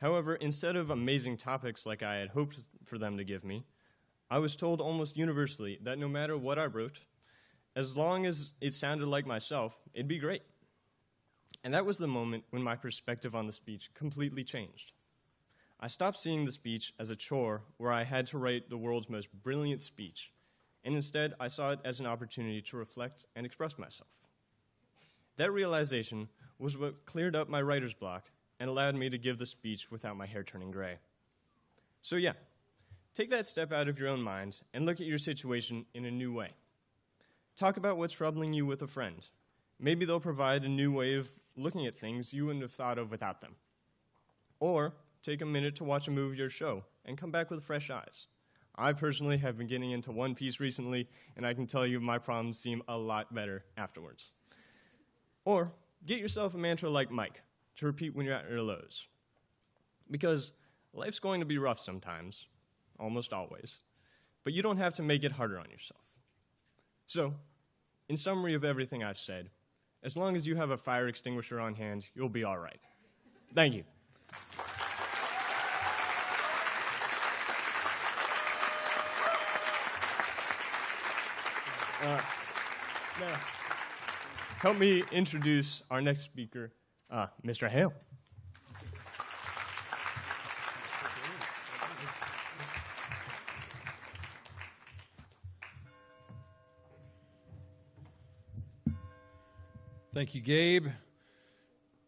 However, instead of amazing topics like I had hoped for them to give me, I was told almost universally that no matter what I wrote, as long as it sounded like myself, it'd be great. And that was the moment when my perspective on the speech completely changed. I stopped seeing the speech as a chore where I had to write the world's most brilliant speech, and instead I saw it as an opportunity to reflect and express myself. That realization was what cleared up my writer's block and allowed me to give the speech without my hair turning gray. So yeah, take that step out of your own mind and look at your situation in a new way. Talk about what's troubling you with a friend. Maybe they'll provide a new way of looking at things you wouldn't have thought of without them. Or take a minute to watch a movie or show and come back with fresh eyes. I personally have been getting into One Piece recently, and I can tell you my problems seem a lot better afterwards. Or get yourself a mantra like Mike to repeat when you're at your lows. Because life's going to be rough sometimes, almost always, but you don't have to make it harder on yourself. So, in summary of everything I've said, as long as you have a fire extinguisher on hand, you'll be all right. Thank you. Now, help me introduce our next speaker, Mr. Hale. Thank you, Gabe.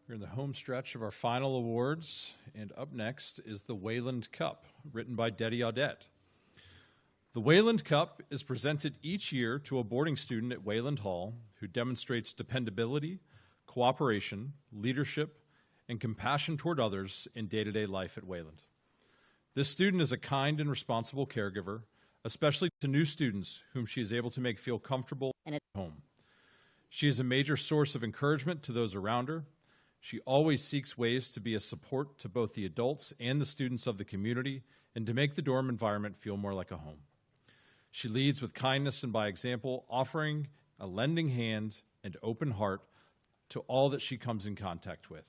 We're in the home stretch of our final awards, and up next is the Wayland Cup, written by Dedi Audette. The Wayland Cup is presented each year to a boarding student at Wayland Hall who demonstrates dependability, cooperation, leadership, and compassion toward others in day-to-day life at Wayland. This student is a kind and responsible caregiver, especially to new students whom she is able to make feel comfortable and at home. She is a major source of encouragement to those around her. She always seeks ways to be a support to both the adults and the students of the community and to make the dorm environment feel more like a home. She leads with kindness and by example, offering a lending hand and open heart to all that she comes in contact with.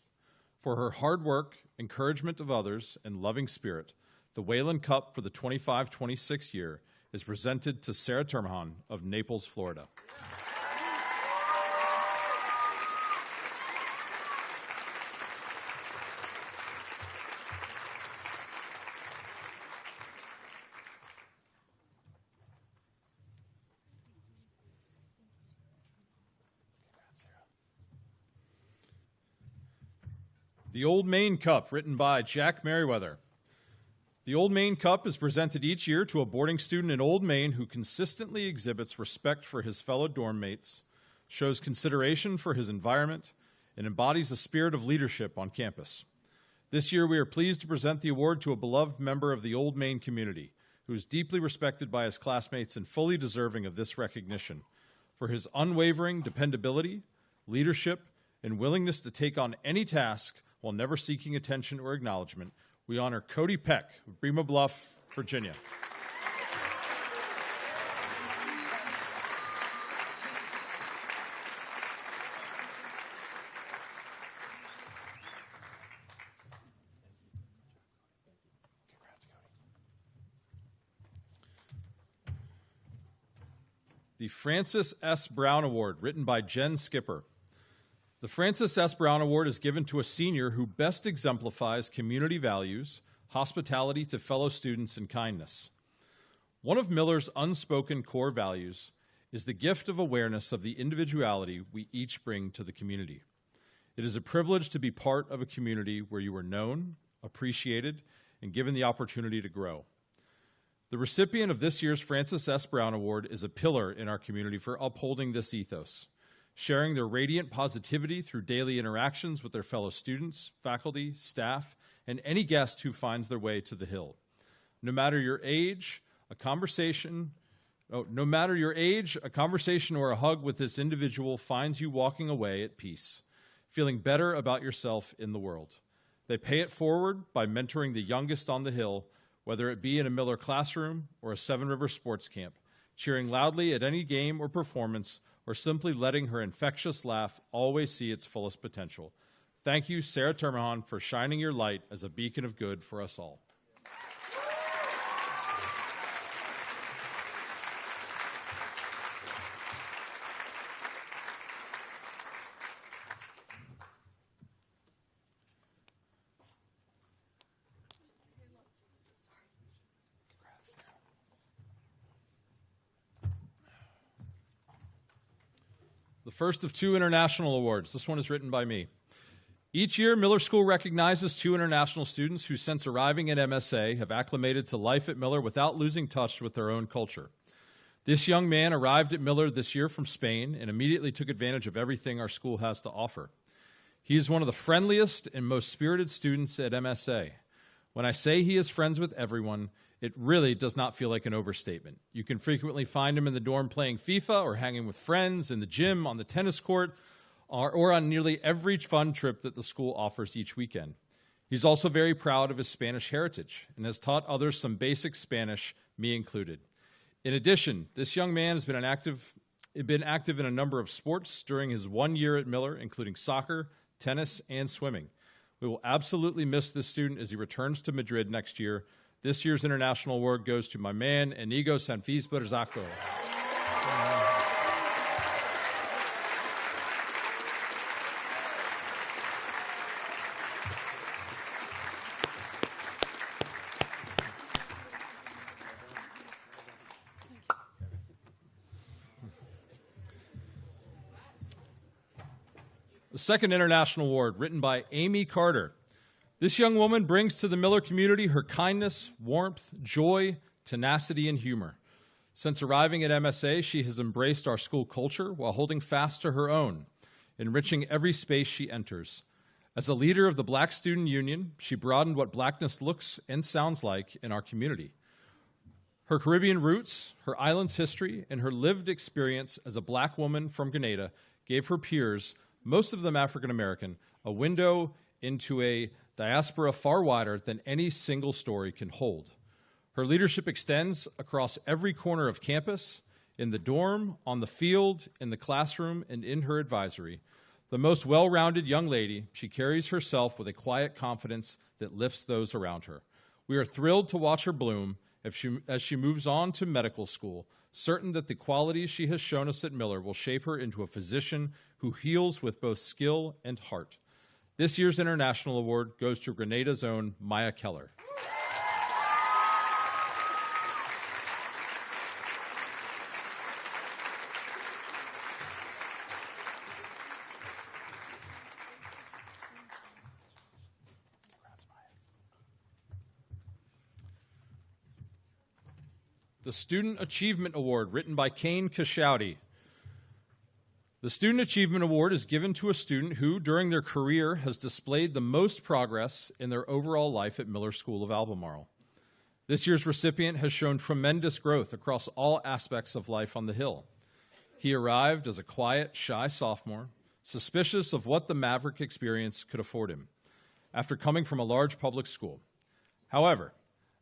For her hard work, encouragement of others, and loving spirit, the Wayland Cup for the 25-26 year is presented to Sarah Termahan of Naples, Florida. The Old Main Cup, written by Jack Merriweather. The Old Main Cup is presented each year to a boarding student in Old Main who consistently exhibits respect for his fellow dorm mates, shows consideration for his environment, and embodies a spirit of leadership on campus. This year, we are pleased to present the award to a beloved member of the Old Main community who is deeply respected by his classmates and fully deserving of this recognition for his unwavering dependability, leadership, and willingness to take on any task while never seeking attention or acknowledgement. We honor Cody Peck of Bremer Bluff, Virginia. The Francis S. Brown Award, written by Jen Skipper. The Francis S. Brown Award is given to a senior who best exemplifies community values, hospitality to fellow students, and kindness. One of Miller's unspoken core values is the gift of awareness of the individuality we each bring to the community. It is a privilege to be part of a community where you are known, appreciated, and given the opportunity to grow. The recipient of this year's Francis S. Brown Award is a pillar in our community for upholding this ethos, sharing their radiant positivity through daily interactions with their fellow students, faculty, staff, and any guest who finds their way to the Hill. No matter your age, a conversation or a hug with this individual finds you walking away at peace, feeling better about yourself in the world. They pay it forward by mentoring the youngest on the Hill, whether it be in a Miller classroom or a Seven Rivers sports camp, cheering loudly at any game or performance, or simply letting her infectious laugh always see its fullest potential. Thank you, Sarah Termahan, for shining your light as a beacon of good for us all. The first of two international awards. This one is written by me. Each year, Miller School recognizes two international students who, since arriving at MSA, have acclimated to life at Miller without losing touch with their own culture. This young man arrived at Miller this year from Spain and immediately took advantage of everything our school has to offer. He is one of the friendliest and most spirited students at MSA. When I say he is friends with everyone, it really does not feel like an overstatement. You can frequently find him in the dorm playing FIFA or hanging with friends, in the gym, on the tennis court, or on nearly every fun trip that the school offers each weekend. He's also very proud of his Spanish heritage and has taught others some basic Spanish, me included. In addition, this young man has been active in a number of sports during his 1 year at Miller, including soccer, tennis, and swimming. We will absolutely miss this student as he returns to Madrid next year. This year's international award goes to my man, Inigo Sanfis Berzaco. The second international award, written by Amy Carter. This young woman brings to the Miller community her kindness, warmth, joy, tenacity, and humor. Since arriving at MSA, she has embraced our school culture while holding fast to her own, enriching every space she enters. As a leader of the Black Student Union, she broadened what blackness looks and sounds like in our community. Her Caribbean roots, her island's history, and her lived experience as a black woman from Grenada gave her peers, most of them African American, a window into a diaspora far wider than any single story can hold. Her leadership extends across every corner of campus, in the dorm, on the field, in the classroom, and in her advisory. The most well-rounded young lady, she carries herself with a quiet confidence that lifts those around her. We are thrilled to watch her bloom as she moves on to medical school, certain that the qualities she has shown us at Miller will shape her into a physician who heals with both skill and heart. This year's International Award goes to Grenada's own Maya Keller. The Student Achievement Award, written by Kane Kashouti. The Student Achievement Award is given to a student who, during their career, has displayed the most progress in their overall life at Miller School of Albemarle. This year's recipient has shown tremendous growth across all aspects of life on the Hill. He arrived as a quiet, shy sophomore, suspicious of what the Maverick experience could afford him, after coming from a large public school. However,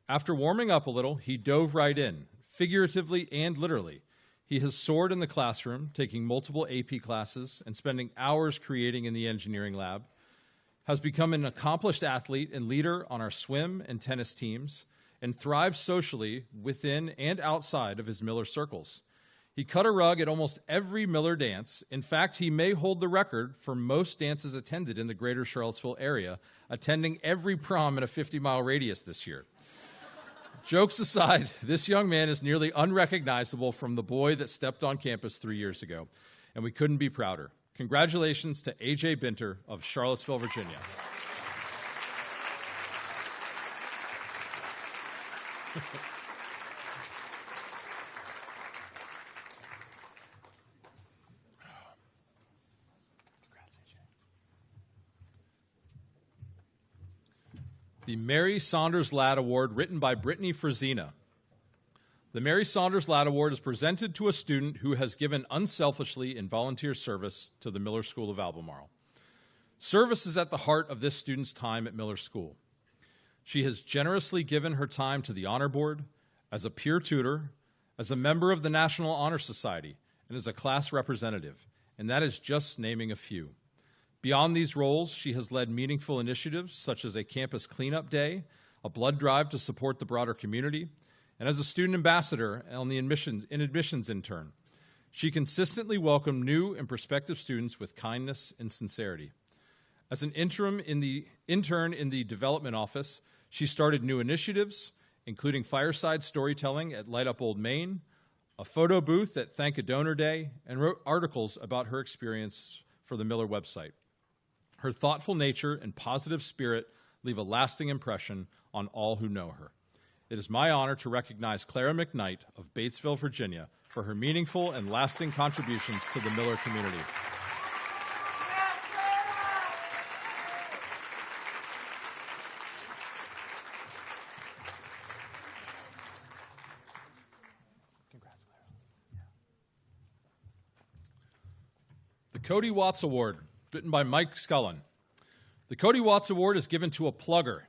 after warming up a little, he dove right in, figuratively and literally. He has soared in the classroom, taking multiple AP classes and spending hours creating in the engineering lab, has become an accomplished athlete and leader on our swim and tennis teams, and thrives socially within and outside of his Miller circles. He cut a rug at almost every Miller dance. In fact, he may hold the record for most dances attended in the greater Charlottesville area, attending every prom in a 50-mile radius this year. Jokes aside, this young man is nearly unrecognizable from the boy that stepped on campus 3 years ago, and we couldn't be prouder. Congratulations to A.J. Binter of Charlottesville, Virginia. The Mary Saunders Ladd Award, written by Brittany Frazina. The Mary Saunders Ladd Award is presented to a student who has given unselfishly in volunteer service to the Miller School of Albemarle. Service is at the heart of this student's time at Miller School. She has generously given her time to the Honor Board, as a peer tutor, as a member of the National Honor Society, and as a class representative, and that is just naming a few. Beyond these roles, she has led meaningful initiatives such as a campus cleanup day, a blood drive to support the broader community, and as a student ambassador on the admissions intern. She consistently welcomed new and prospective students with kindness and sincerity. As an intern in the development office, she started new initiatives, including fireside storytelling at Light Up Old Main, a photo booth at Thank a Donor Day, and wrote articles about her experience for the Miller website. Her thoughtful nature and positive spirit leave a lasting impression on all who know her. It is my honor to recognize Clara McKnight of Batesville, Virginia, for her meaningful and lasting contributions to the Miller community. The Cody Watts Award, written by Mike Scullen. The Cody Watts Award is given to a plugger,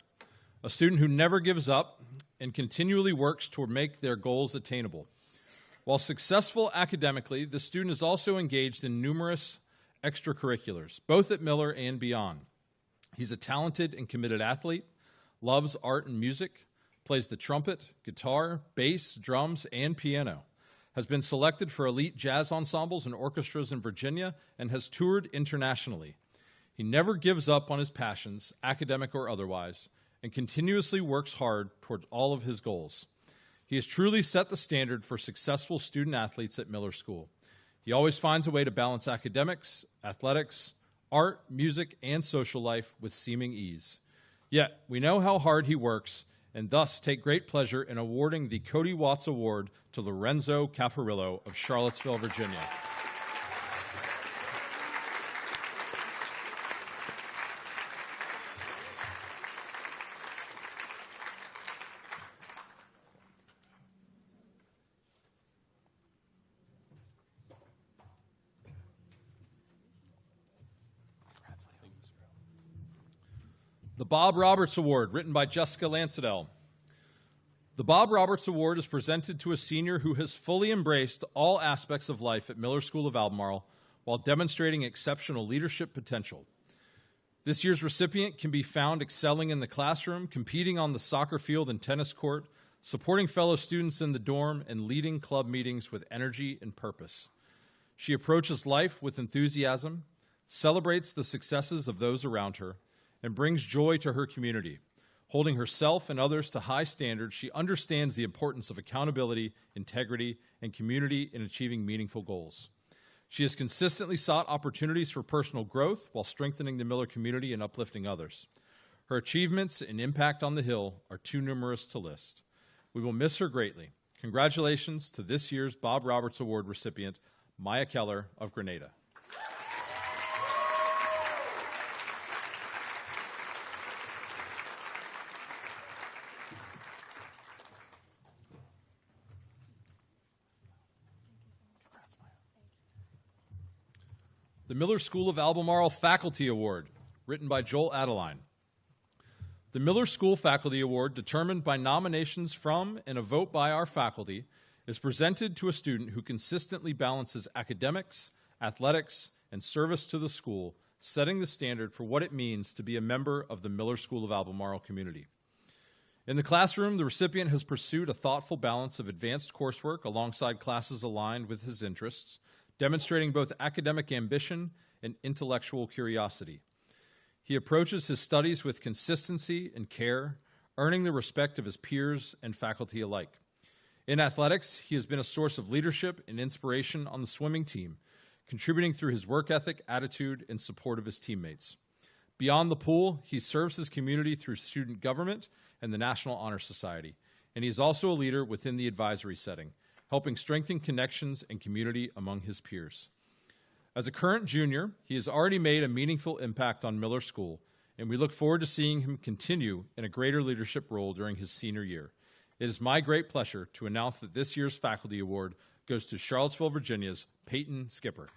a student who never gives up and continually works toward make their goals attainable. While successful academically, the student is also engaged in numerous extracurriculars, both at Miller and beyond. He's a talented and committed athlete, loves art and music, plays the trumpet, guitar, bass, drums, and piano, has been selected for elite jazz ensembles and orchestras in Virginia, and has toured internationally. He never gives up on his passions, academic or otherwise, and continuously works hard toward all of his goals. He has truly set the standard for successful student athletes at Miller School. He always finds a way to balance academics, athletics, art, music, and social life with seeming ease. Yet, we know how hard he works, and thus take great pleasure in awarding the Cody Watts Award to Lorenzo Caffarillo of Charlottesville, Virginia. The Bob Roberts Award, written by Jessica Lancidel. The Bob Roberts Award is presented to a senior who has fully embraced all aspects of life at Miller School of Albemarle while demonstrating exceptional leadership potential. This year's recipient can be found excelling in the classroom, competing on the soccer field and tennis court, supporting fellow students in the dorm, and leading club meetings with energy and purpose. She approaches life with enthusiasm, celebrates the successes of those around her, and brings joy to her community. Holding herself and others to high standards, she understands the importance of accountability, integrity, and community in achieving meaningful goals. She has consistently sought opportunities for personal growth while strengthening the Miller community and uplifting others. Her achievements and impact on the Hill are too numerous to list. We will miss her greatly. Congratulations to this year's Bob Roberts Award recipient, Maya Keller of Grenada. The Miller School of Albemarle Faculty Award, written by Joel Adeline. The Miller School Faculty Award, determined by nominations from and a vote by our faculty, is presented to a student who consistently balances academics, athletics, and service to the school, setting the standard for what it means to be a member of the Miller School of Albemarle community. In the classroom, the recipient has pursued a thoughtful balance of advanced coursework alongside classes aligned with his interests, demonstrating both academic ambition and intellectual curiosity. He approaches his studies with consistency and care, earning the respect of his peers and faculty alike. In athletics, he has been a source of leadership and inspiration on the swimming team, contributing through his work ethic, attitude, and support of his teammates. Beyond the pool, he serves his community through student government and the National Honor Society, and he is also a leader within the advisory setting, helping strengthen connections and community among his peers. As a current junior, he has already made a meaningful impact on Miller School, and we look forward to seeing him continue in a greater leadership role during his senior year. It is my great pleasure to announce that this year's Faculty Award goes to Charlottesville, Virginia's Peyton Skipper.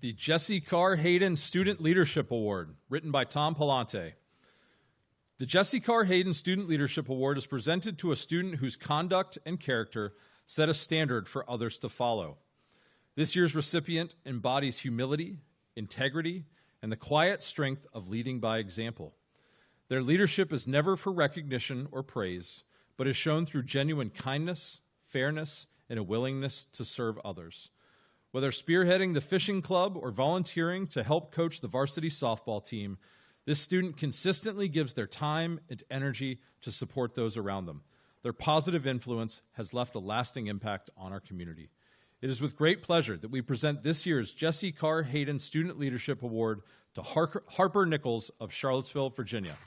The Jesse Carr Hayden Student Leadership Award, written by Tom Palante. The Jesse Carr Hayden Student Leadership Award is presented to a student whose conduct and character set a standard for others to follow. This year's recipient embodies humility, integrity, and the quiet strength of leading by example. Their leadership is never for recognition or praise, but is shown through genuine kindness, fairness, and a willingness to serve others. Whether spearheading the fishing club or volunteering to help coach the varsity softball team, this student consistently gives their time and energy to support those around them. Their positive influence has left a lasting impact on our community. It is with great pleasure that we present this year's Jesse Carr Hayden Student Leadership Award to Harper Nichols of Charlottesville, Virginia.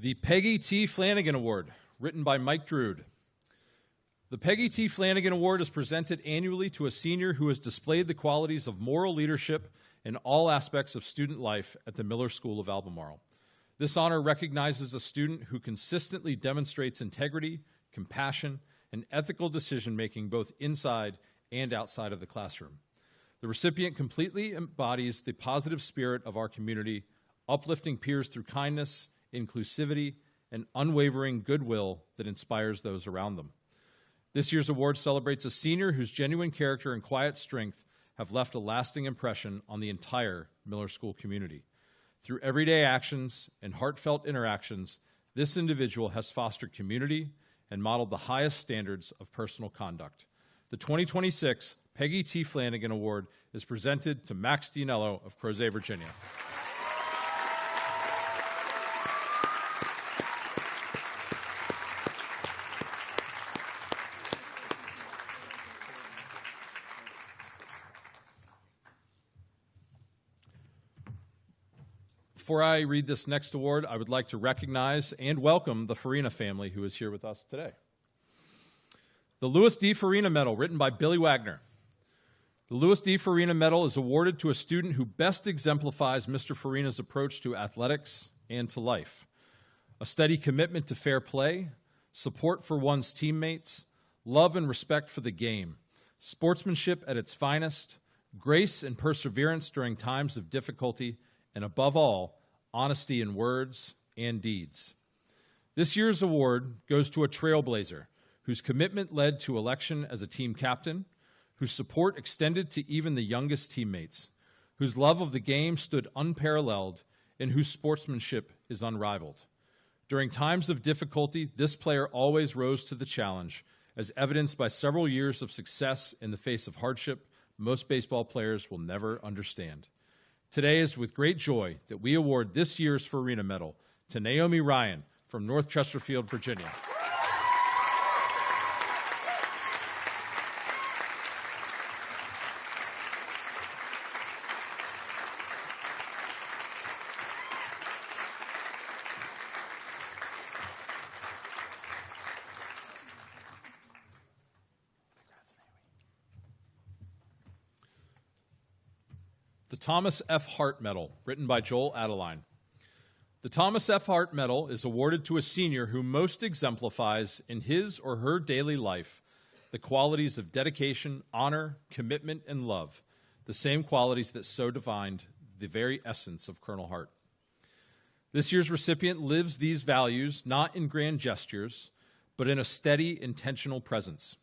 The Peggy T. Flanagan Award, written by Mike Drude. The Peggy T. Flanagan Award is presented annually to a senior who has displayed the qualities of moral leadership in all aspects of student life at the Miller School of Albemarle. This honor recognizes a student who consistently demonstrates integrity, compassion, and ethical decision-making both inside and outside of the classroom. The recipient completely embodies the positive spirit of our community, uplifting peers through kindness, inclusivity, and unwavering goodwill that inspires those around them. This year's award celebrates a senior whose genuine character and quiet strength have left a lasting impression on the entire Miller School community. Through everyday actions and heartfelt interactions, this individual has fostered community and modeled the highest standards of personal conduct. The 2026 Peggy T. Flanagan Award is presented to Max Dinello of Crozet, Virginia. Before I read this next award, I would like to recognize and welcome the Farina family who is here with us today. The Louis D. Farina Medal, written by Billy Wagner. The Louis D. Farina Medal is awarded to a student who best exemplifies Mr. Farina's approach to athletics and to life. A steady commitment to fair play, support for one's teammates, love and respect for the game, sportsmanship at its finest, grace and perseverance during times of difficulty, and above all, honesty in words and deeds. This year's award goes to a trailblazer whose commitment led to election as a team captain, whose support extended to even the youngest teammates, whose love of the game stood unparalleled, and whose sportsmanship is unrivaled. During times of difficulty, this player always rose to the challenge, as evidenced by several years of success in the face of hardship most baseball players will never understand. Today is with great joy that we award this year's Farina Medal to Naomi Ryan from North Chesterfield, Virginia. The Thomas F. Hart Medal, written by Joel Adeline. The Thomas F. Hart Medal is awarded to a senior who most exemplifies in his or her daily life the qualities of dedication, honor, commitment, and love, the same qualities that so defined the very essence of Colonel Hart. This year's recipient lives these values not in grand gestures, but in a steady, intentional presence.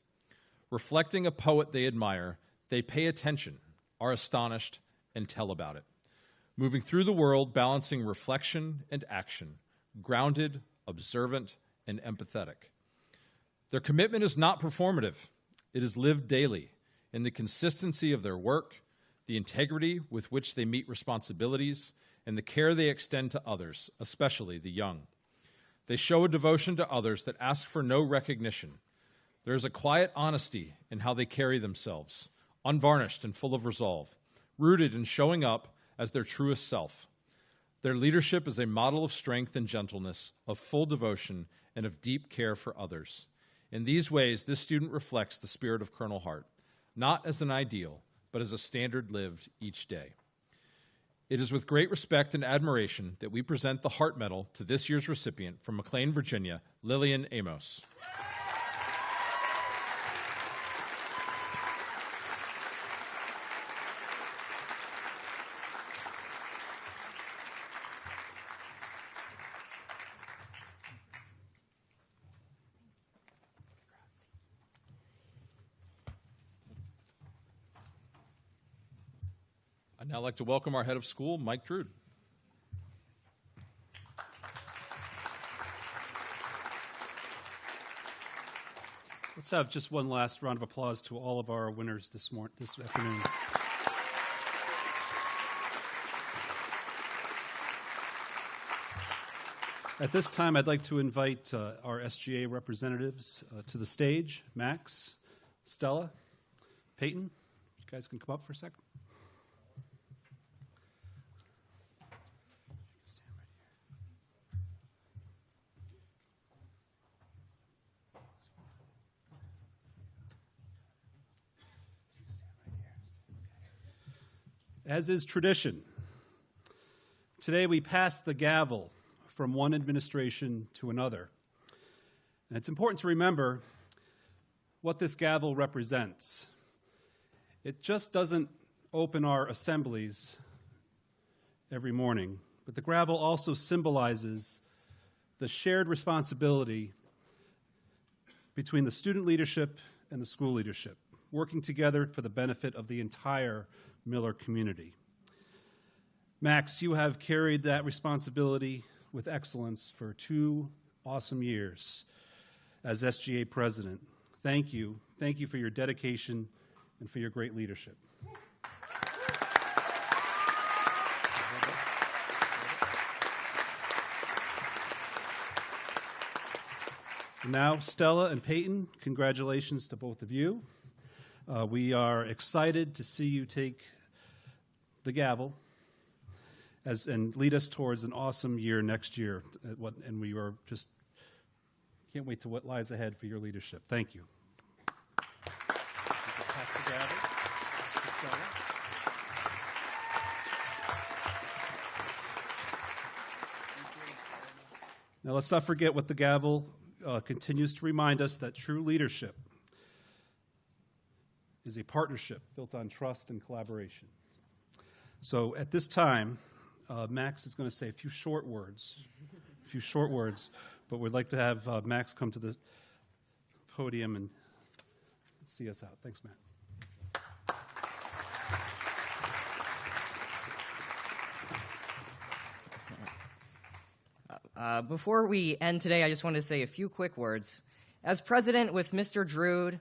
Reflecting a poet they admire, they pay attention, are astonished, and tell about it. Moving through the world, balancing reflection and action, grounded, observant, and empathetic. Their commitment is not performative. It is lived daily in the consistency of their work, the integrity with which they meet responsibilities, and the care they extend to others, especially the young. They show a devotion to others that asks for no recognition. There is a quiet honesty in how they carry themselves, unvarnished and full of resolve, rooted in showing up as their truest self. Their leadership is a model of strength and gentleness, of full devotion, and of deep care for others. In these ways, this student reflects the spirit of Colonel Hart, not as an ideal, but as a standard lived each day. It is with great respect and admiration that we present the Hart Medal to this year's recipient from McLean, Virginia, Lillian Amos. I'd now like to welcome our head of school, Mike Drude. Let's have just one last round of applause to all of our winners this afternoon. At this time, I'd like to invite our SGA representatives to the stage. Max, Stella, Peyton, you guys can come up for a second. As is tradition, today we pass the gavel from one administration to another. And it's important to remember what this gavel represents. It just doesn't open our assemblies every morning, but the gavel also symbolizes the shared responsibility between the student leadership and the school leadership, working together for the benefit of the entire Miller community. Max, you have carried that responsibility with excellence for 2 awesome years as SGA president. Thank you. Thank you for your dedication and for your great leadership. And now, Stella and Peyton, congratulations to both of you. We are excited to see you take the gavel and lead us towards an awesome year next year. And we are just can't wait to what lies ahead for your leadership. Thank you. Pass the gavel to Stella. Now, let's not forget what the gavel continues to remind us, that true leadership is a partnership built on trust and collaboration. So at this time, Max is going to say a few short words, but we'd like to have Max come to the podium and see us out. Thanks, Matt. Before we end today, I just wanted to say a few quick words. As president, I met with Mr. Drood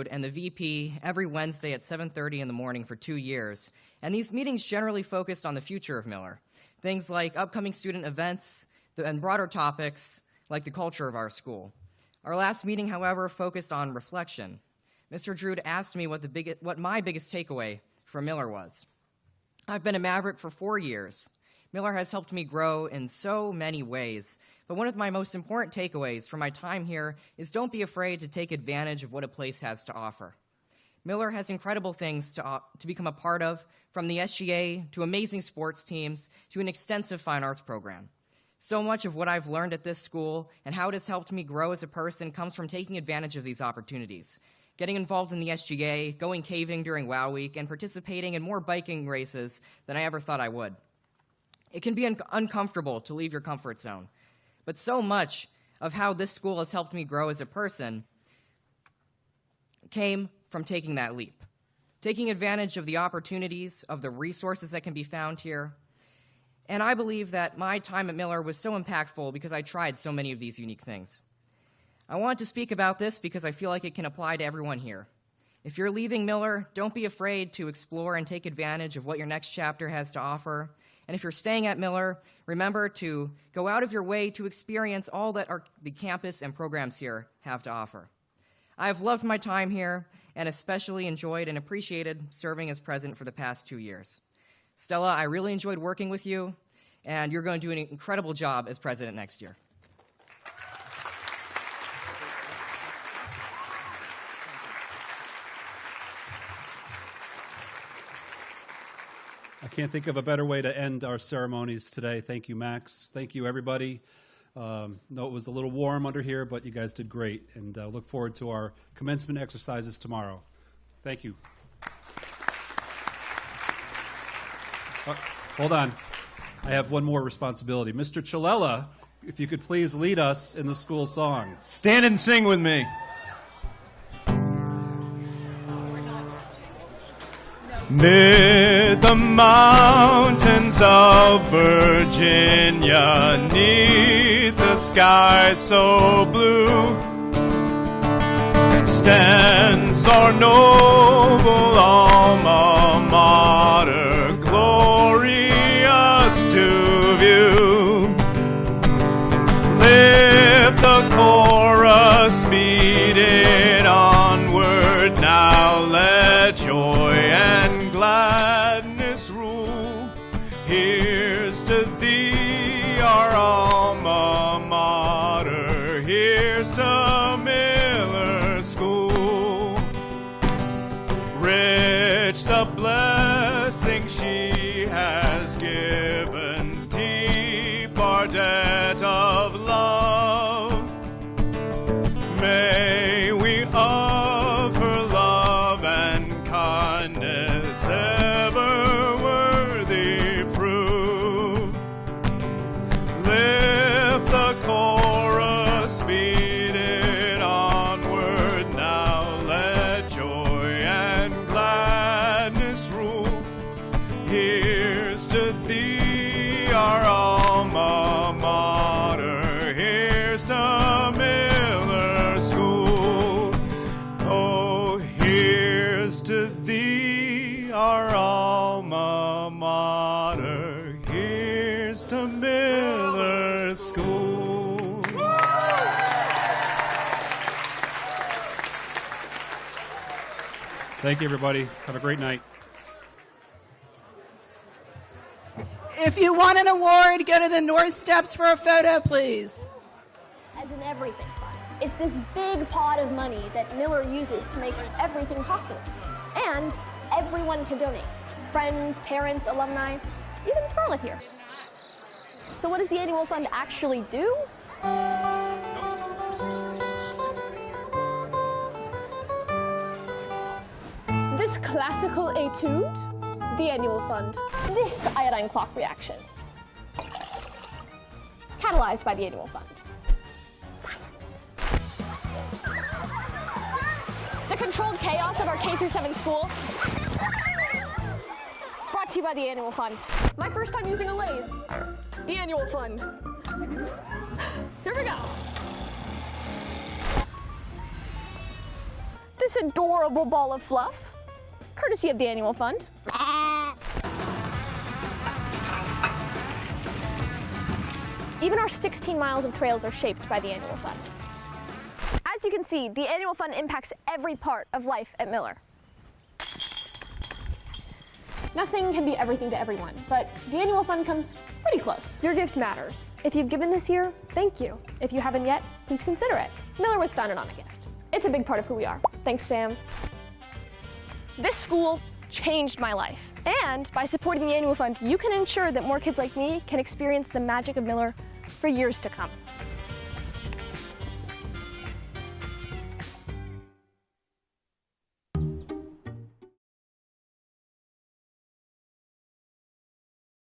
and the VP every Wednesday at 7:30 in the morning for 2 years. And these meetings generally focused on the future of Miller, things like upcoming student events and broader topics like the culture of our school. Our last meeting, however, focused on reflection. Mr. Drood asked me what my biggest takeaway from Miller was. I've been a Maverick for 4 years. Miller has helped me grow in so many ways, but one of my most important takeaways from my time here is don't be afraid to take advantage of what a place has to offer. Miller has incredible things to become a part of, from the SGA to amazing sports teams to an extensive fine arts program. So much of what I've learned at this school and how it has helped me grow as a person comes from taking advantage of these opportunities. Getting involved in the SGA, going caving during WOW Week, and participating in more biking races than I ever thought I would. It can be uncomfortable to leave your comfort zone, but so much of how this school has helped me grow as a person came from taking that leap, taking advantage of the opportunities, of the resources that can be found here. And I believe that my time at Miller was so impactful because I tried so many of these unique things. I want to speak about this because I feel like it can apply to everyone here. If you're leaving Miller, don't be afraid to explore and take advantage of what your next chapter has to offer. And if you're staying at Miller, remember to go out of your way to experience all that the campus and programs here have to offer. I have loved my time here and especially enjoyed and appreciated serving as president for the past 2 years. Stella, I really enjoyed working with you, and you're going to do an incredible job as president next year. I can't think of a better way to end our ceremonies today. Thank you, Max. Thank you, everybody. No, it was a little warm under here, but you guys did great, and look forward to our commencement exercises tomorrow. Thank you. Hold on. I have one more responsibility. Mr. Chilella, if you could please lead us in the school song. Stand and sing with me. Mid the mountains of Virginia, 'neath the sky so blue, stands our noble alma mater, glorious to view. Lift the chorus, beat it onward now, let joy and gladness rule. Here's to thee, our alma mater, here's to Miller School. Rich the blessing she has given, deep our debt of love. May we of her love and kindness ever worthy prove. Thank you, everybody. Have a great night. If you want an award, go to the North Steps for a photo, please. As in everything fund. It's this big pot of money that Miller uses to make everything possible. And everyone can donate. Friends, parents, alumni, even Scarlett here. So what does the annual fund actually do? This classical etude, the annual fund. This iodine clock reaction, catalyzed by the annual fund. Science. The controlled chaos of our K-7 school, brought to you by the annual fund. My first time using a lathe, the annual fund. Here we go. This adorable ball of fluff, courtesy of the annual fund. Even our 16 miles of trails are shaped by the annual fund. As you can see, the annual fund impacts every part of life at Miller. Nothing can be everything to everyone, but the annual fund comes pretty close. Your gift matters. If you've given this year, thank you. If you haven't yet, please consider it. Miller was founded on a gift. It's a big part of who we are. Thanks, Sam. This school changed my life. And by supporting the annual fund, you can ensure that more kids like me can experience the magic of Miller for years to come.